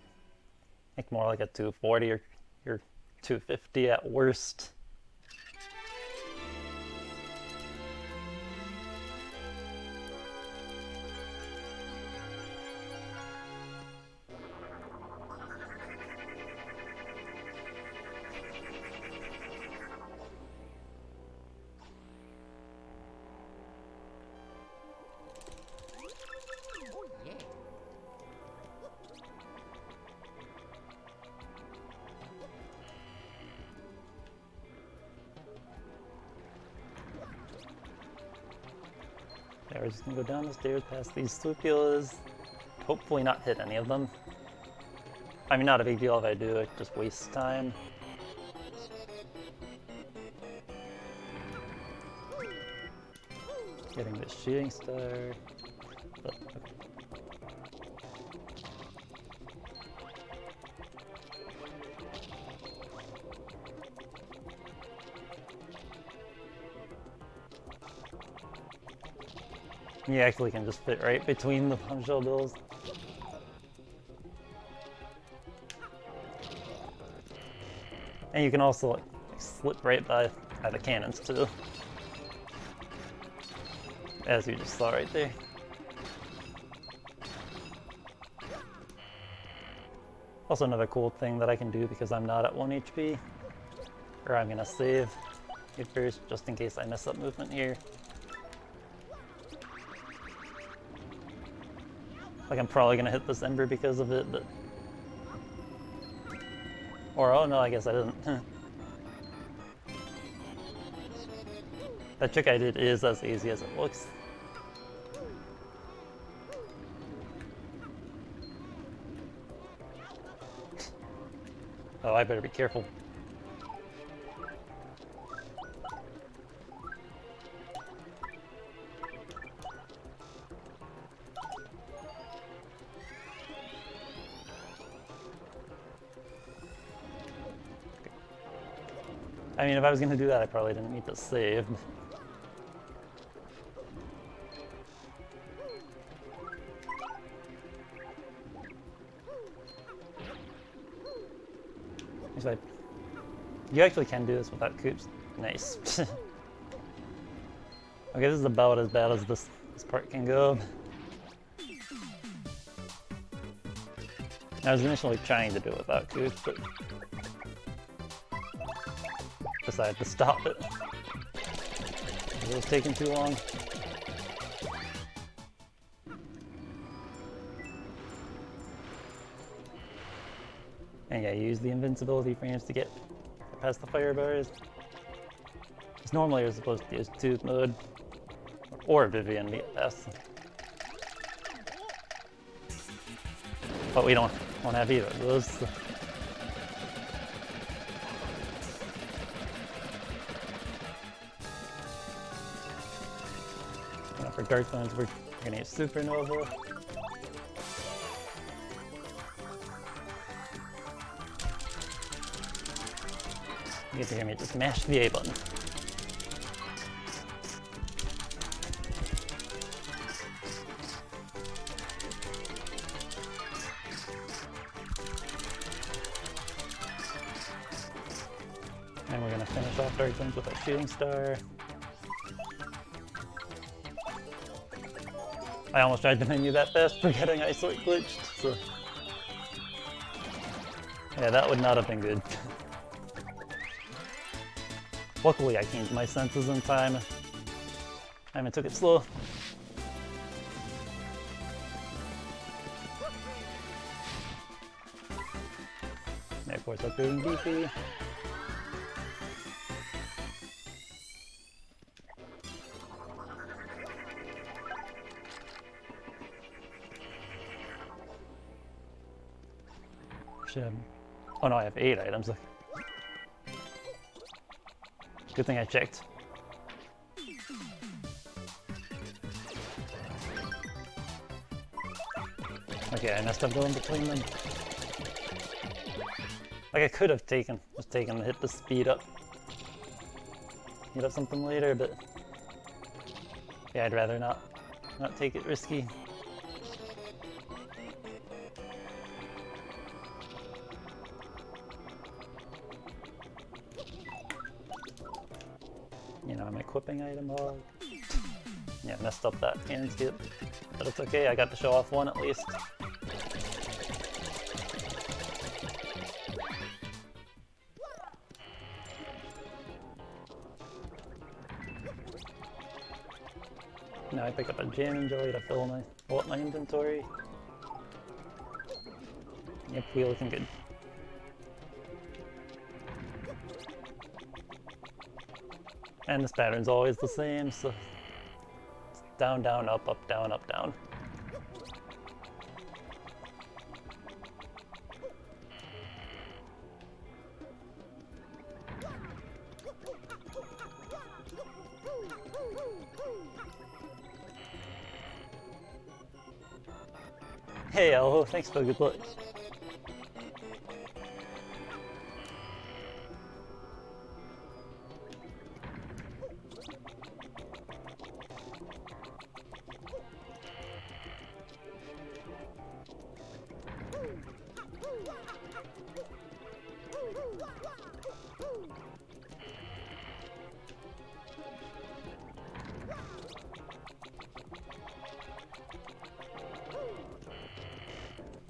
Speaker 1: like more like a 240 or 250 at worst.
Speaker 2: Oh yeah.
Speaker 1: Yeah, we're just gonna go down the stairs past these Slupulas. Hopefully not hit any of them. I mean, not a big deal if I do, it just wastes time. Getting the shooting star. But, okay. You actually can just fit right between the bombshell bills. And you can also like slip right by the cannons too. As you just saw right there. Also another cool thing that I can do because I'm not at 1 HP, or I'm gonna save it first just in case I mess up movement here. Like I'm probably gonna hit this ember because of it, but... Or, oh no, I guess I didn't. That trick I did is as easy as it looks. Oh, I better be careful. I mean, if I was going to do that, I probably didn't need to save. You actually can do this without coops. Nice. Okay, this is about as bad as this part can go. I was initially trying to do it without coops, but decided to stop it. It was taking too long. And yeah, use the invincibility frames to get past the fire bars. Because normally you're supposed to use tooth mode or Vivian to get past them. But we don't have either of those. So. For Dark Bones, we're gonna use Supernova. You get to hear me just mash the A button. And we're gonna finish off Dark Zones with a shooting star. I almost tried to menu that fast, forgetting I sort glitched, so... Yeah, that would not have been good. Luckily I changed my senses in time. I took it slow. And of course upgrading DP. Oh no, I have 8 items. Look. Good thing I checked. Okay, I messed up going between them. Like I could have just taken the hit to speed up. Hit up something later, but yeah, I'd rather not take it risky. You know, I'm equipping item log. Yeah, messed up that hand skip. But it's okay, I got to show off one at least. Now I pick up a jamming jelly to fill up my inventory. Yep, we looking good. And this pattern's always the same, so it's down, down, up, down, up, down. Hey, Elho, thanks for the good luck.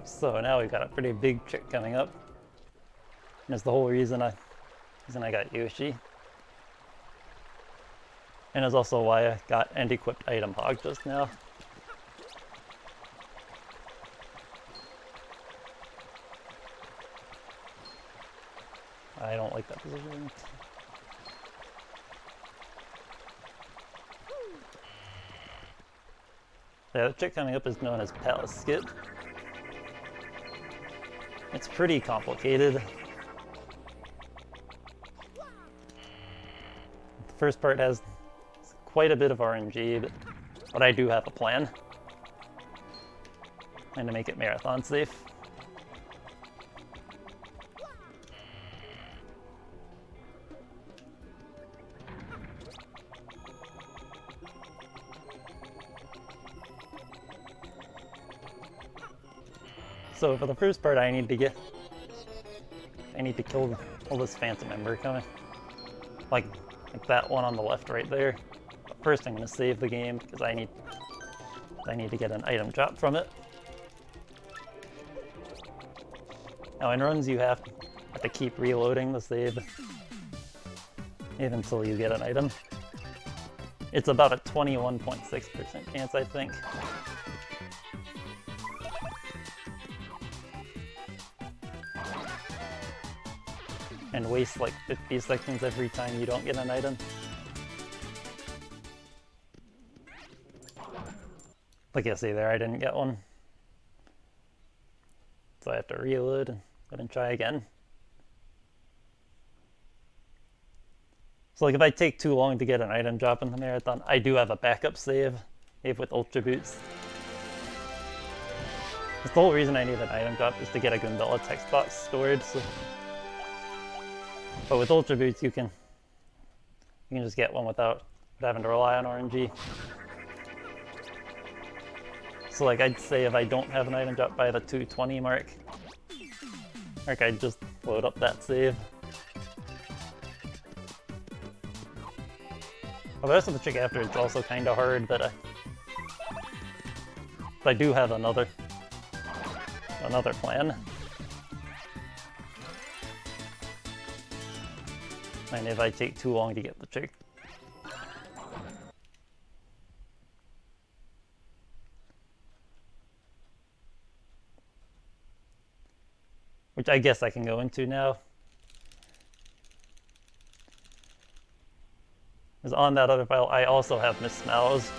Speaker 1: So now we've got a pretty big trick coming up. And it's the whole reason I got Yoshi. And it's also why I got and equipped item hog just now. I don't like that position. Yeah, the trick coming up is known as Palace Skip. It's pretty complicated. The first part has quite a bit of RNG, but I do have a plan. And to make it marathon safe. So for the first part, I need to kill all this phantom ember coming, like that one on the left right there. But first, I'm going to save the game because I need to get an item drop from it. Now in runs, you have to keep reloading the save even until you get an item. It's about a 21.6% chance, I think. And waste like 50 seconds every time you don't get an item. Like I say there, I didn't get one. So I have to reload and try again. So like if I take too long to get an item drop in the marathon, I do have a backup save with Ultra Boots. The whole reason I need an item drop is to get a Goombella text box stored, so But with Ultra Boots, you can just get one without having to rely on RNG. So like I'd say if I don't have an item drop by the 220 mark, like I'd just load up that save. Well, the rest of the trick after it's also kind of hard, but I do have another plan. And if I take too long to get the trick. Which I guess I can go into now. Because on that other file, I also have Miss Smells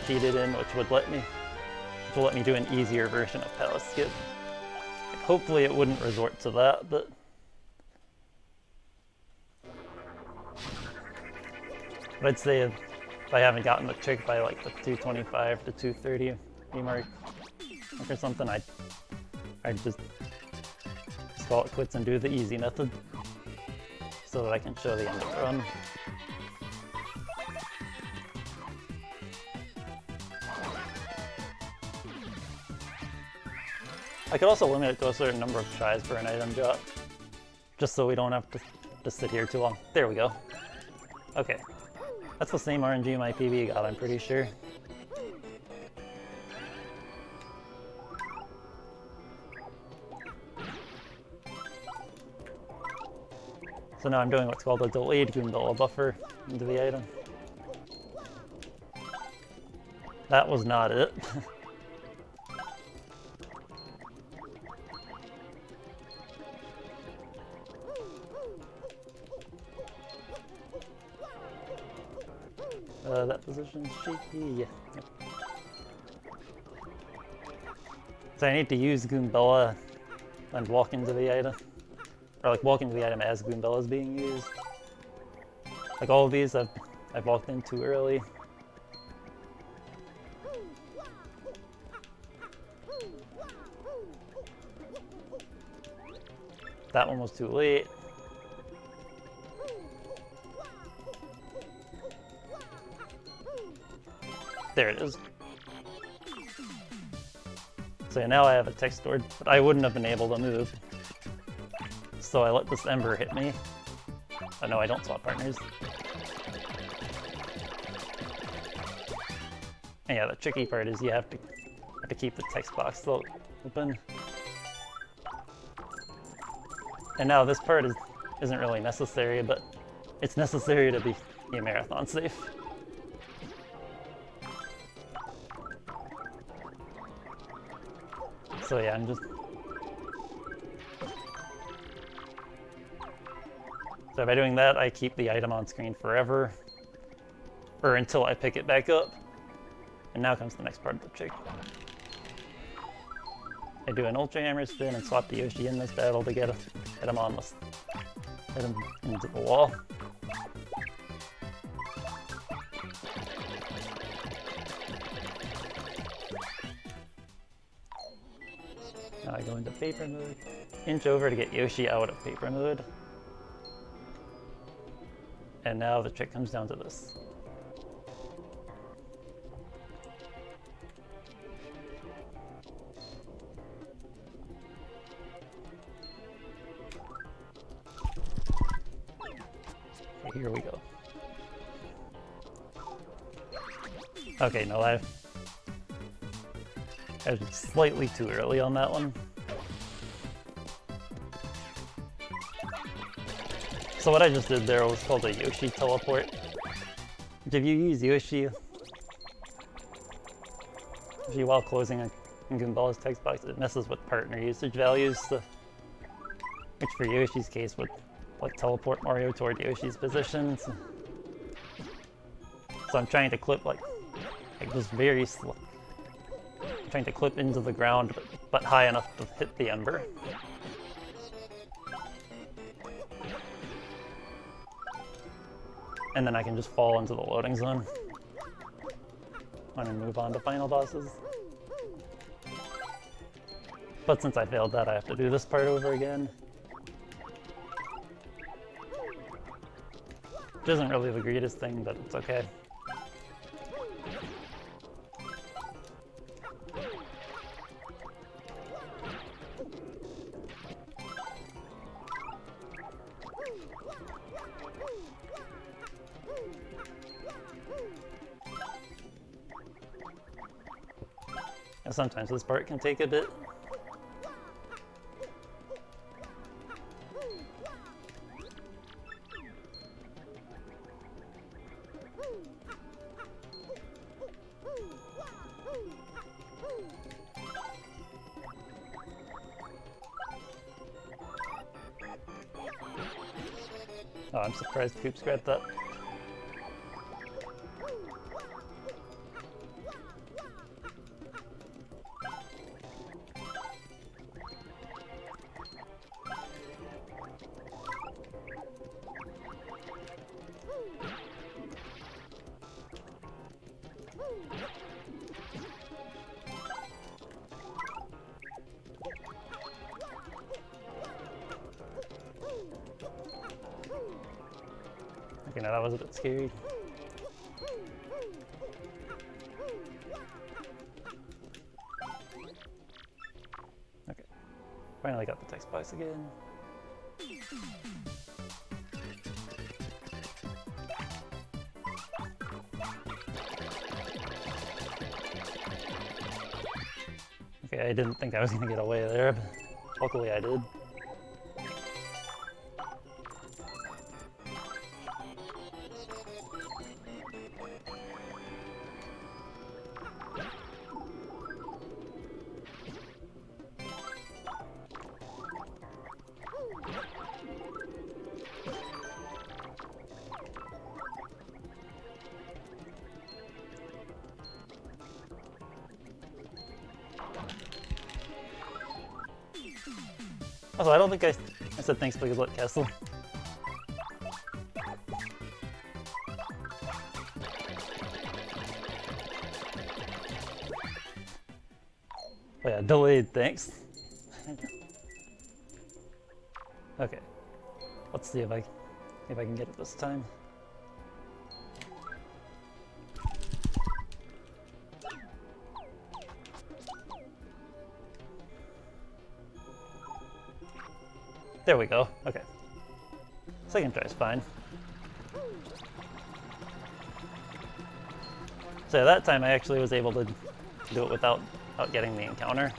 Speaker 1: cheated in, which will let me do an easier version of Palace Skip. Like, hopefully it wouldn't resort to that, but I'd say if I haven't gotten the trick by like the 225 to 230 mark or something, I'd just call it quits and do the easy method so that I can show the end of the run. I could also limit it to a certain number of tries for an item drop, just so we don't have to sit here too long. There we go. Okay. That's the same RNG my PB got, I'm pretty sure. So now I'm doing what's called a delayed Goombella buffer into the item. That was not it. That position's shaky, yeah. Yep. So I need to use Goombella and walk into the item. Or like walk into the item as Goombella is being used. Like all of these I've walked in too early. That one was too late. There it is. So now I have a text stored, but I wouldn't have been able to move. So I let this Ember hit me. Oh no, I don't swap partners. And yeah, the tricky part is you have to keep the text box open. And now this part isn't really necessary, but it's necessary to be marathon safe. So yeah, So by doing that, I keep the item on screen forever, or until I pick it back up. And now comes the next part of the trick. I do an Ultra Hammer spin and swap the Yoshi in this battle to get him on this, get him into the wall. Now I go into paper mode, inch over to get Yoshi out of paper mode. And now the trick comes down to this. Okay, here we go. Okay, no, I was slightly too early on that one. So what I just did there was called a Yoshi teleport. Which if you use Yoshi while closing a Goombella's text box, it messes with partner usage values, which for Yoshi's case would like teleport Mario toward Yoshi's position. So I'm trying to clip like just very slow. I'm trying to clip into the ground, but high enough to hit the Ember. And then I can just fall into the loading zone and move on to final bosses. But since I failed that, I have to do this part over again. Which isn't really the greatest thing, but it's okay. And sometimes this part can take a bit. Oh, I'm surprised Coops grabbed that. Okay, now that was a bit scary. Okay, finally got the text box again. Okay, I didn't think I was gonna get away there, but luckily I did. Also, I don't think I said thanks to Gazette Castle. Oh yeah, delayed thanks. Okay, let's see if I can get it this time. There we go. Okay. Second try is fine. So that time I actually was able to do it without getting the encounter.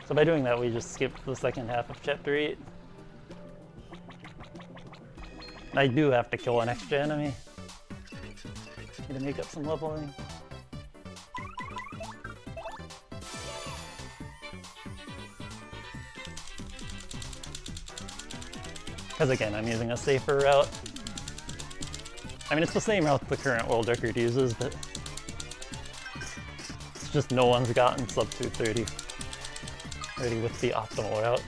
Speaker 1: So by doing that, we just skipped the second half of Chapter 8. I do have to kill an extra enemy to make up some leveling. Because again, I'm using a safer route. I mean, it's the same route the current world record uses, but it's just no one's gotten sub 230 with the optimal route.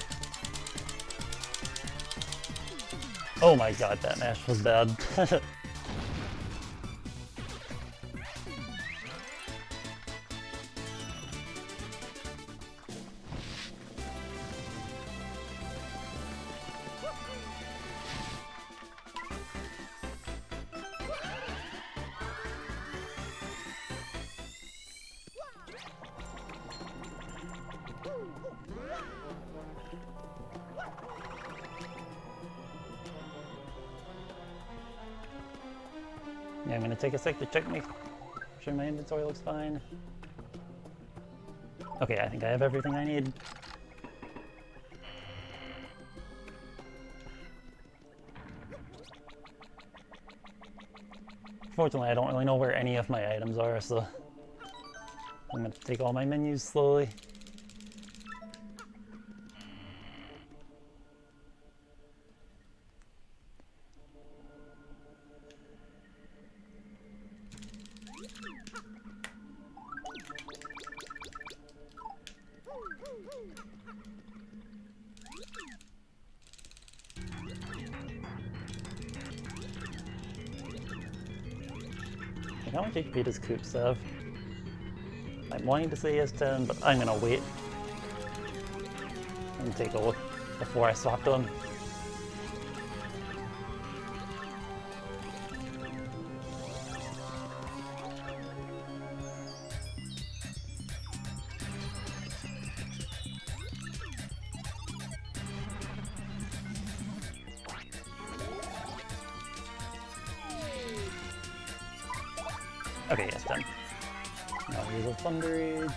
Speaker 1: Oh my god, that mash was bad. Yeah, I'm gonna take a sec to check make sure my inventory looks fine. Okay, I think I have everything I need. Fortunately, I don't really know where any of my items are, so I'm gonna take all my menus slowly. how much HP does Coops have? I'm wanting to say he has 10, but I'm gonna wait and take a look before I swap them. Okay, yes, 10. Now use a Thunder Rage.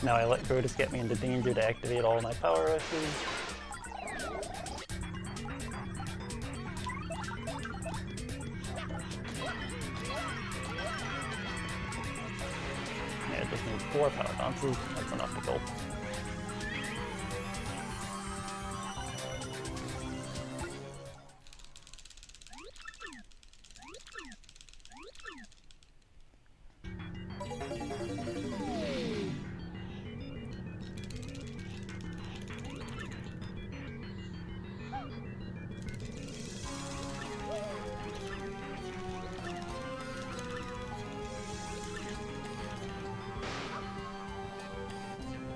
Speaker 1: Now I let Grotus get me into danger to activate all my power rushes. Yeah, I just need 4 power bounces. That's enough to go.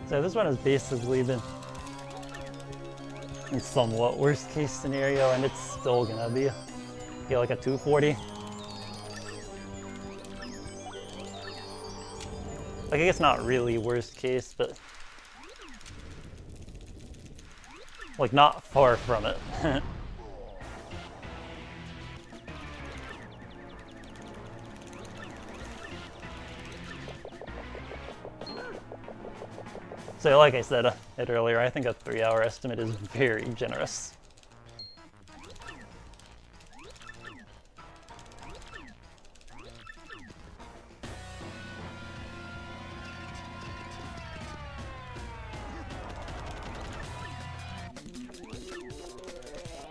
Speaker 1: So this one has basically been a somewhat worst case scenario, and it's still gonna be like a 240. Like, I guess not really worst case, but like not far from it. So like I said earlier, I think a 3-hour estimate is very generous.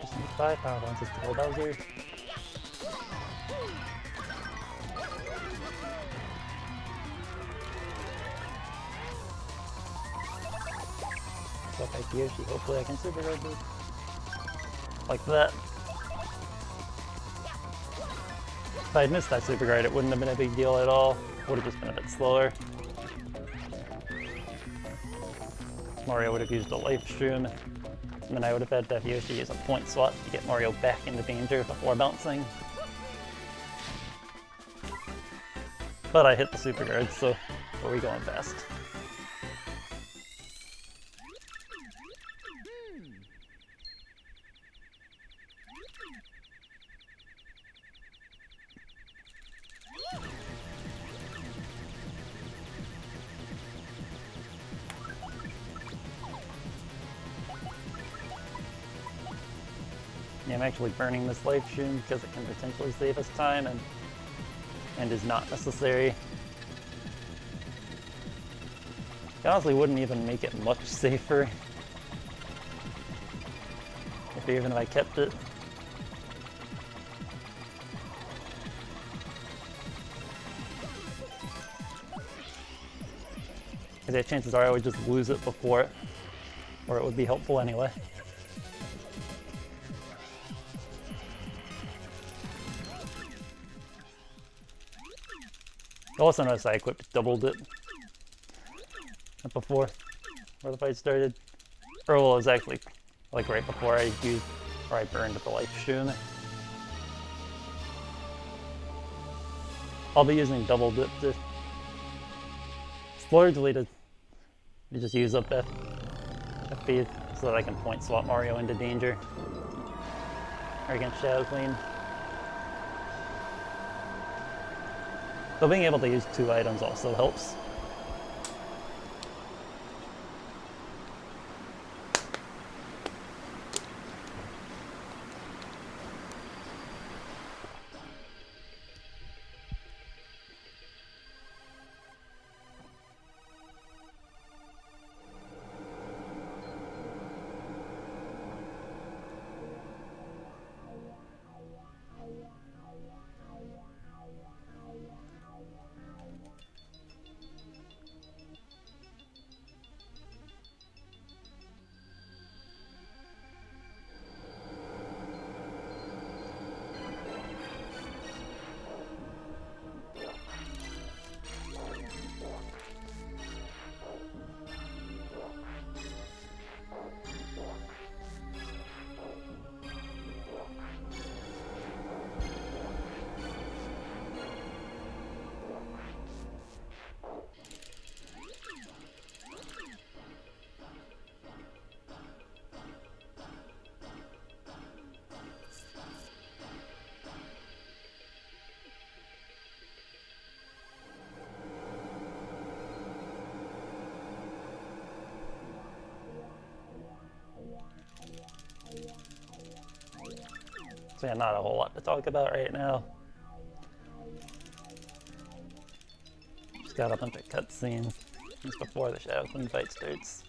Speaker 1: Just need 5 power bounces to kill Bowser. Stuff like Yoshi, hopefully I can super guard this. Like that. If I had missed that super guard, it wouldn't have been a big deal at all. Would have just been a bit slower. Mario would have used a life stream, and then I would have had to have Yoshi use a point swap to get Mario back into danger before bouncing. But I hit the super guard, so we're going fast. Yeah, I'm actually burning this life stream because it can potentially save us time and is not necessary. It honestly wouldn't even make it much safer even if I kept it. Because yeah, chances are I would just lose it before it, or it would be helpful anyway. Also noticed I equipped double dip before where the fight started. Or well, it was actually like right before I used, or I burned the life stream. I'll be using double dip to, it's largely to just use up FP so that I can point swap Mario into danger or against Shadow Queen. Though being able to use 2 items also helps. So yeah, not a whole lot to talk about right now. Just got a bunch of cutscenes just before the Shadow Queen fight starts.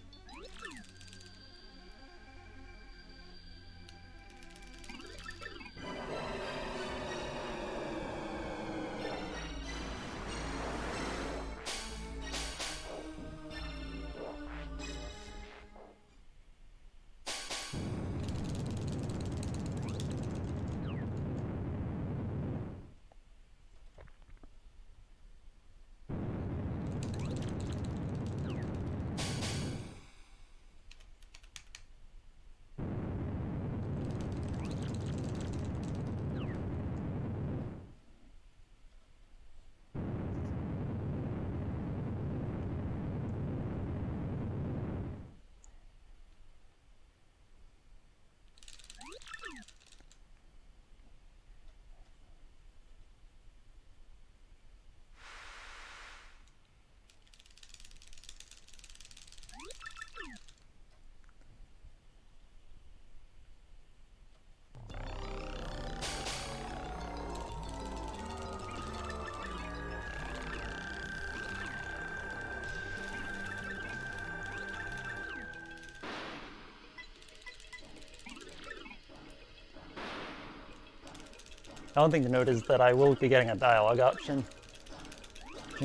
Speaker 1: One thing to note is that I will be getting a dialogue option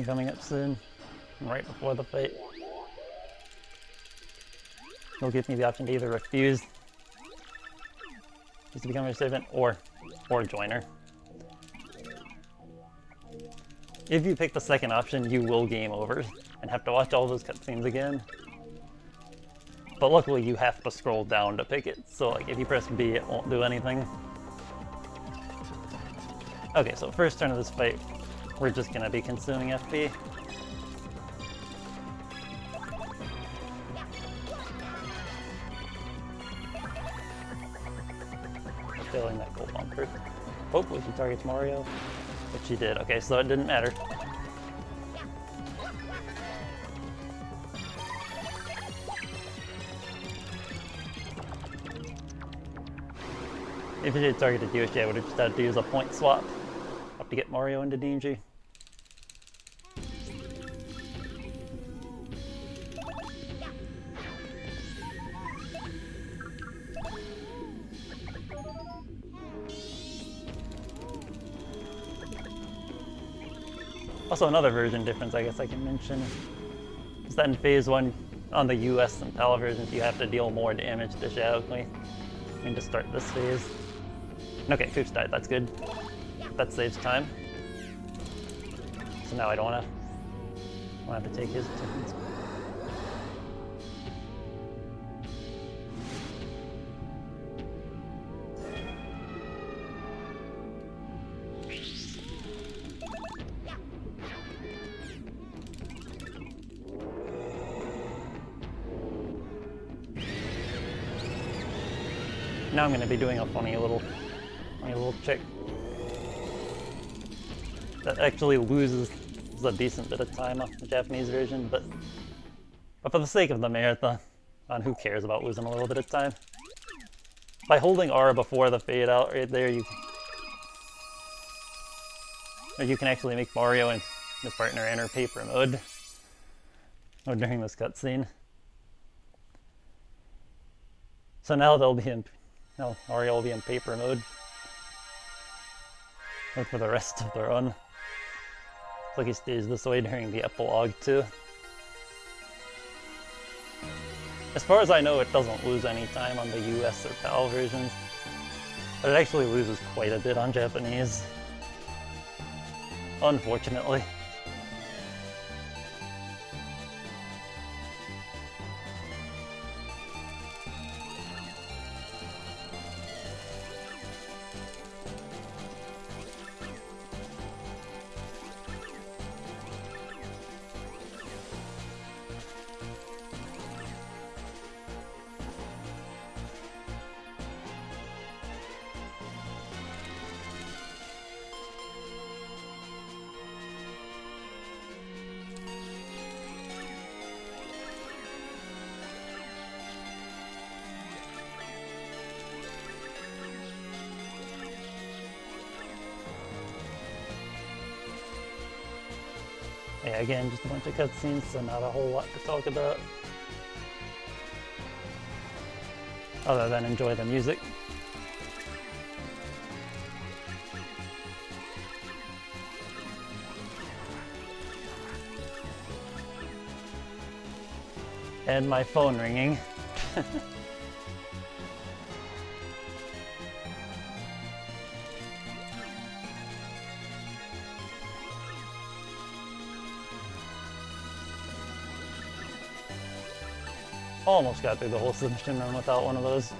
Speaker 1: coming up soon, right before the fight. It'll give me the option to either refuse just to become a servant or joiner. If you pick the second option, you will game over and have to watch all those cutscenes again. But luckily you have to scroll down to pick it, so like if you press B it won't do anything. Okay, so first turn of this fight, we're just gonna be consuming FP. Failing that gold bumper. Hopefully she targets Mario, but she did. Okay, so it didn't matter. If she had targeted Yoshi, I would have just had to use a point swap up to get Mario into danger. Also, another version difference I guess I can mention is that in Phase 1, on the US and PAL versions, you have to deal more damage to Shadow Queen to start this phase. Okay, Coops died, that's good. That saves time. So now I don't want to have to take his turns. Now I'm going to be doing a funny little trick that actually loses a decent bit of time off the Japanese version, but for the sake of the marathon, who cares about losing a little bit of time? By holding R before the fade out right there, you can actually make Mario and his partner enter paper mode during this cutscene. So now Mario will be in paper mode for the rest of the run. Looks like he stays this way during the epilogue too. As far as I know, it doesn't lose any time on the US or PAL versions, but it actually loses quite a bit on Japanese, unfortunately. Yeah, again, just a bunch of cutscenes, so not a whole lot to talk about. Other than enjoy the music. And my phone ringing. Almost got through the whole submission run without one of those.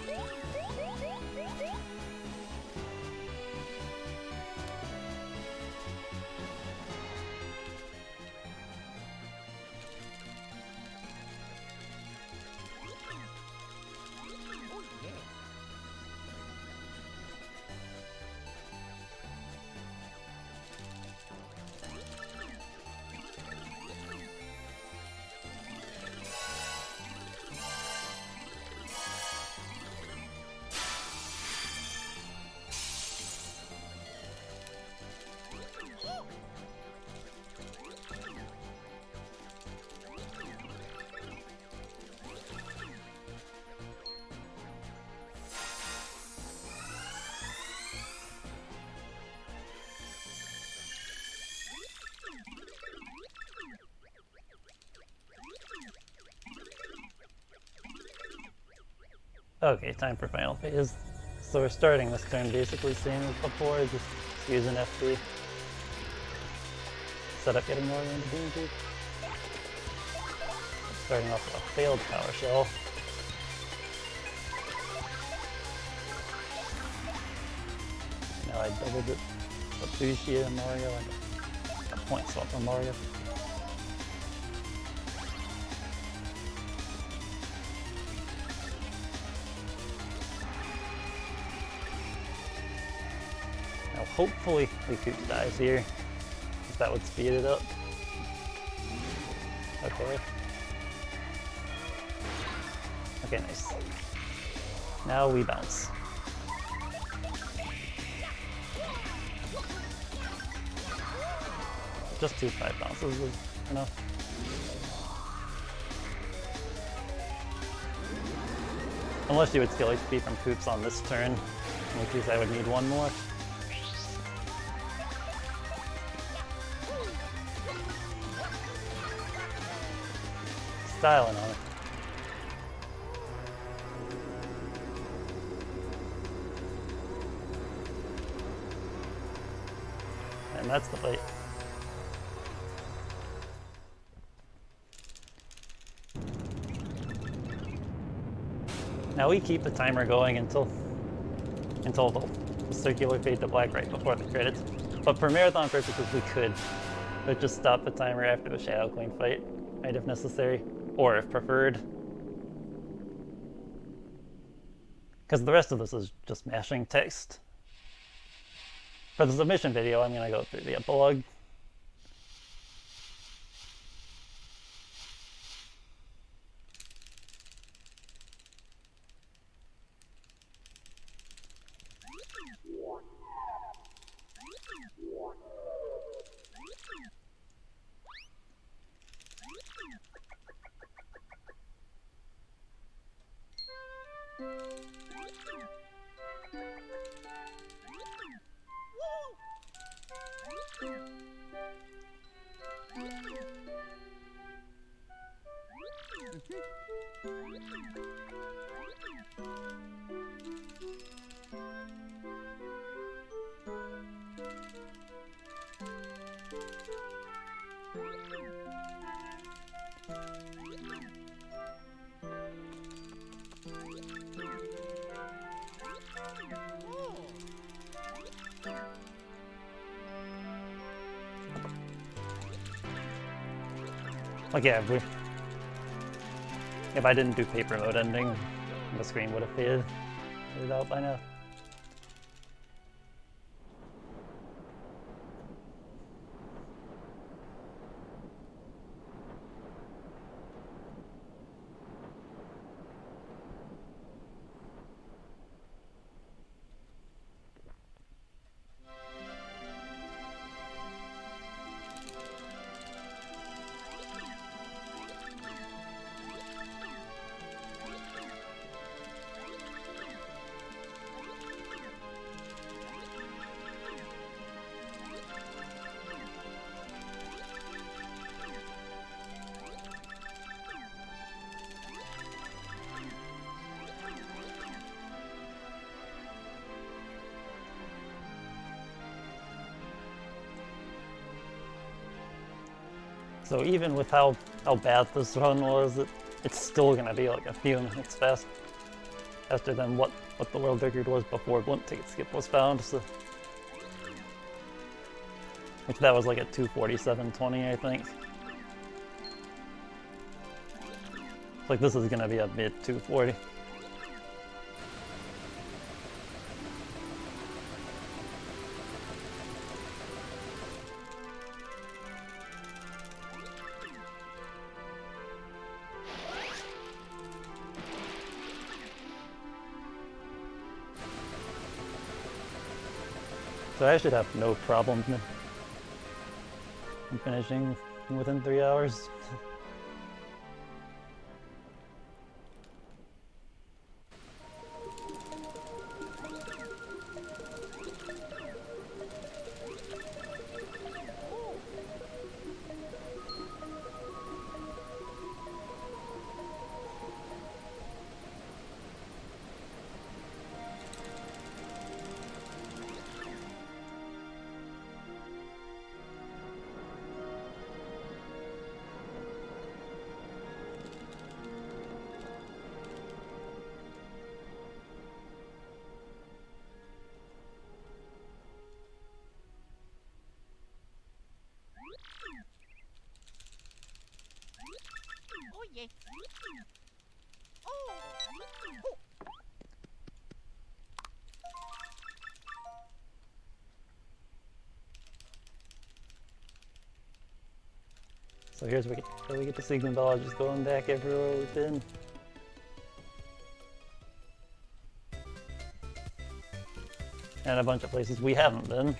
Speaker 2: Oh yeah.
Speaker 1: Okay, time for final phase. So we're starting this turn basically same as before, just using FP. Set up getting more into Beam Tube. Starting off with a failed power shell. Now I doubled it with Bushia and Mario and a point swap for Mario. Now hopefully Leakoot dies here, because that would speed it up. Okay. Okay, nice. Now we bounce. Just 2 5 bounces is enough. Unless you would steal HP from Koops on this turn, in which case I would need one more. Styling on it. And that's the fight. Now we keep the timer going until the circular fade to black right before the credits. But for marathon purposes we could. But just stop the timer after the Shadow Queen fight, right, if necessary, or if preferred. Because the rest of this is just mashing text. For the submission video, I'm going to go through the epilogue. Like, yeah, if I didn't do paper mode ending, the screen would have faded out by now. So even with how bad this run was, it's still gonna be like a few minutes faster than what the world record was before Blunt Ticket Skip was found. So, which that was like at 2:47:20, I think. Like this is gonna be a mid 2:40. So I should have no problem in finishing within 3 hours.
Speaker 2: Oh yeah. Oh. Oh.
Speaker 1: So here's where we get to see Goombella just going back everywhere we've been. And a bunch of places we haven't been.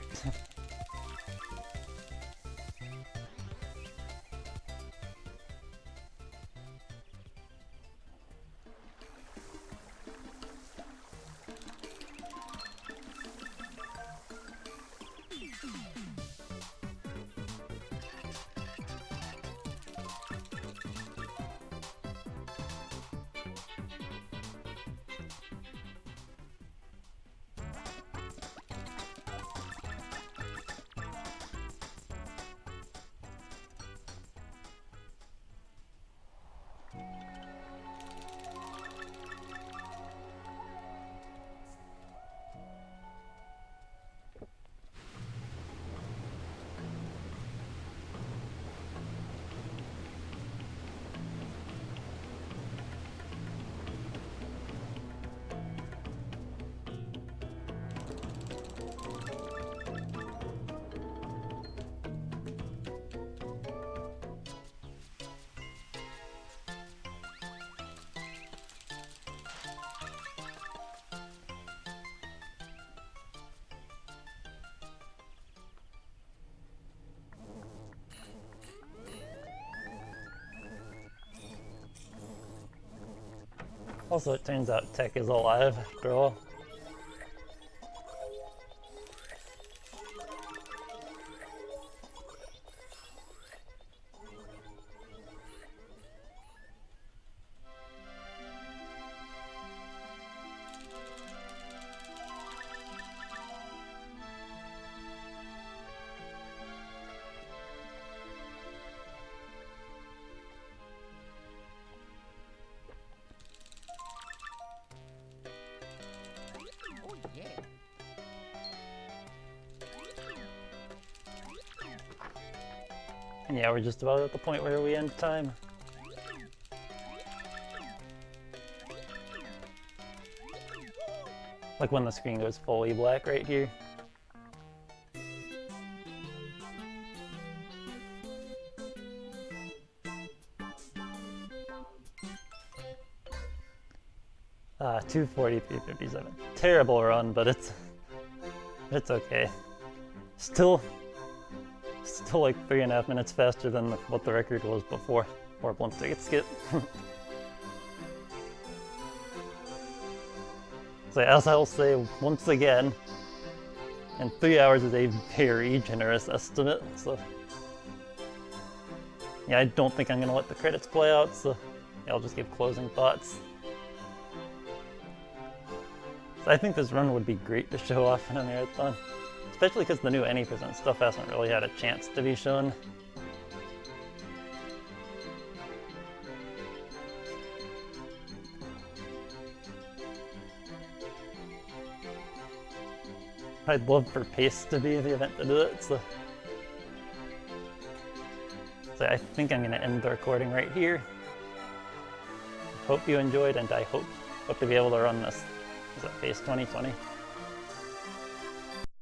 Speaker 1: Also, it turns out tech is alive after all. Yeah, we're just about at the point where we end time. Like when the screen goes fully black right here. 2:43:57. Terrible run, but it's okay. Still like 3.5 minutes faster than what the record was before Blimp Ticket Skip. So as I'll say once again, and 3 hours is a very generous estimate. So yeah, I don't think I'm gonna let the credits play out. So yeah, I'll just give closing thoughts. So I think this run would be great to show off in a marathon, especially because the new Any% stuff hasn't really had a chance to be shown. I'd love for Pace to be the event to do it, so I think I'm going to end the recording right here. Hope you enjoyed, and I hope to be able to run this at Pace 2020.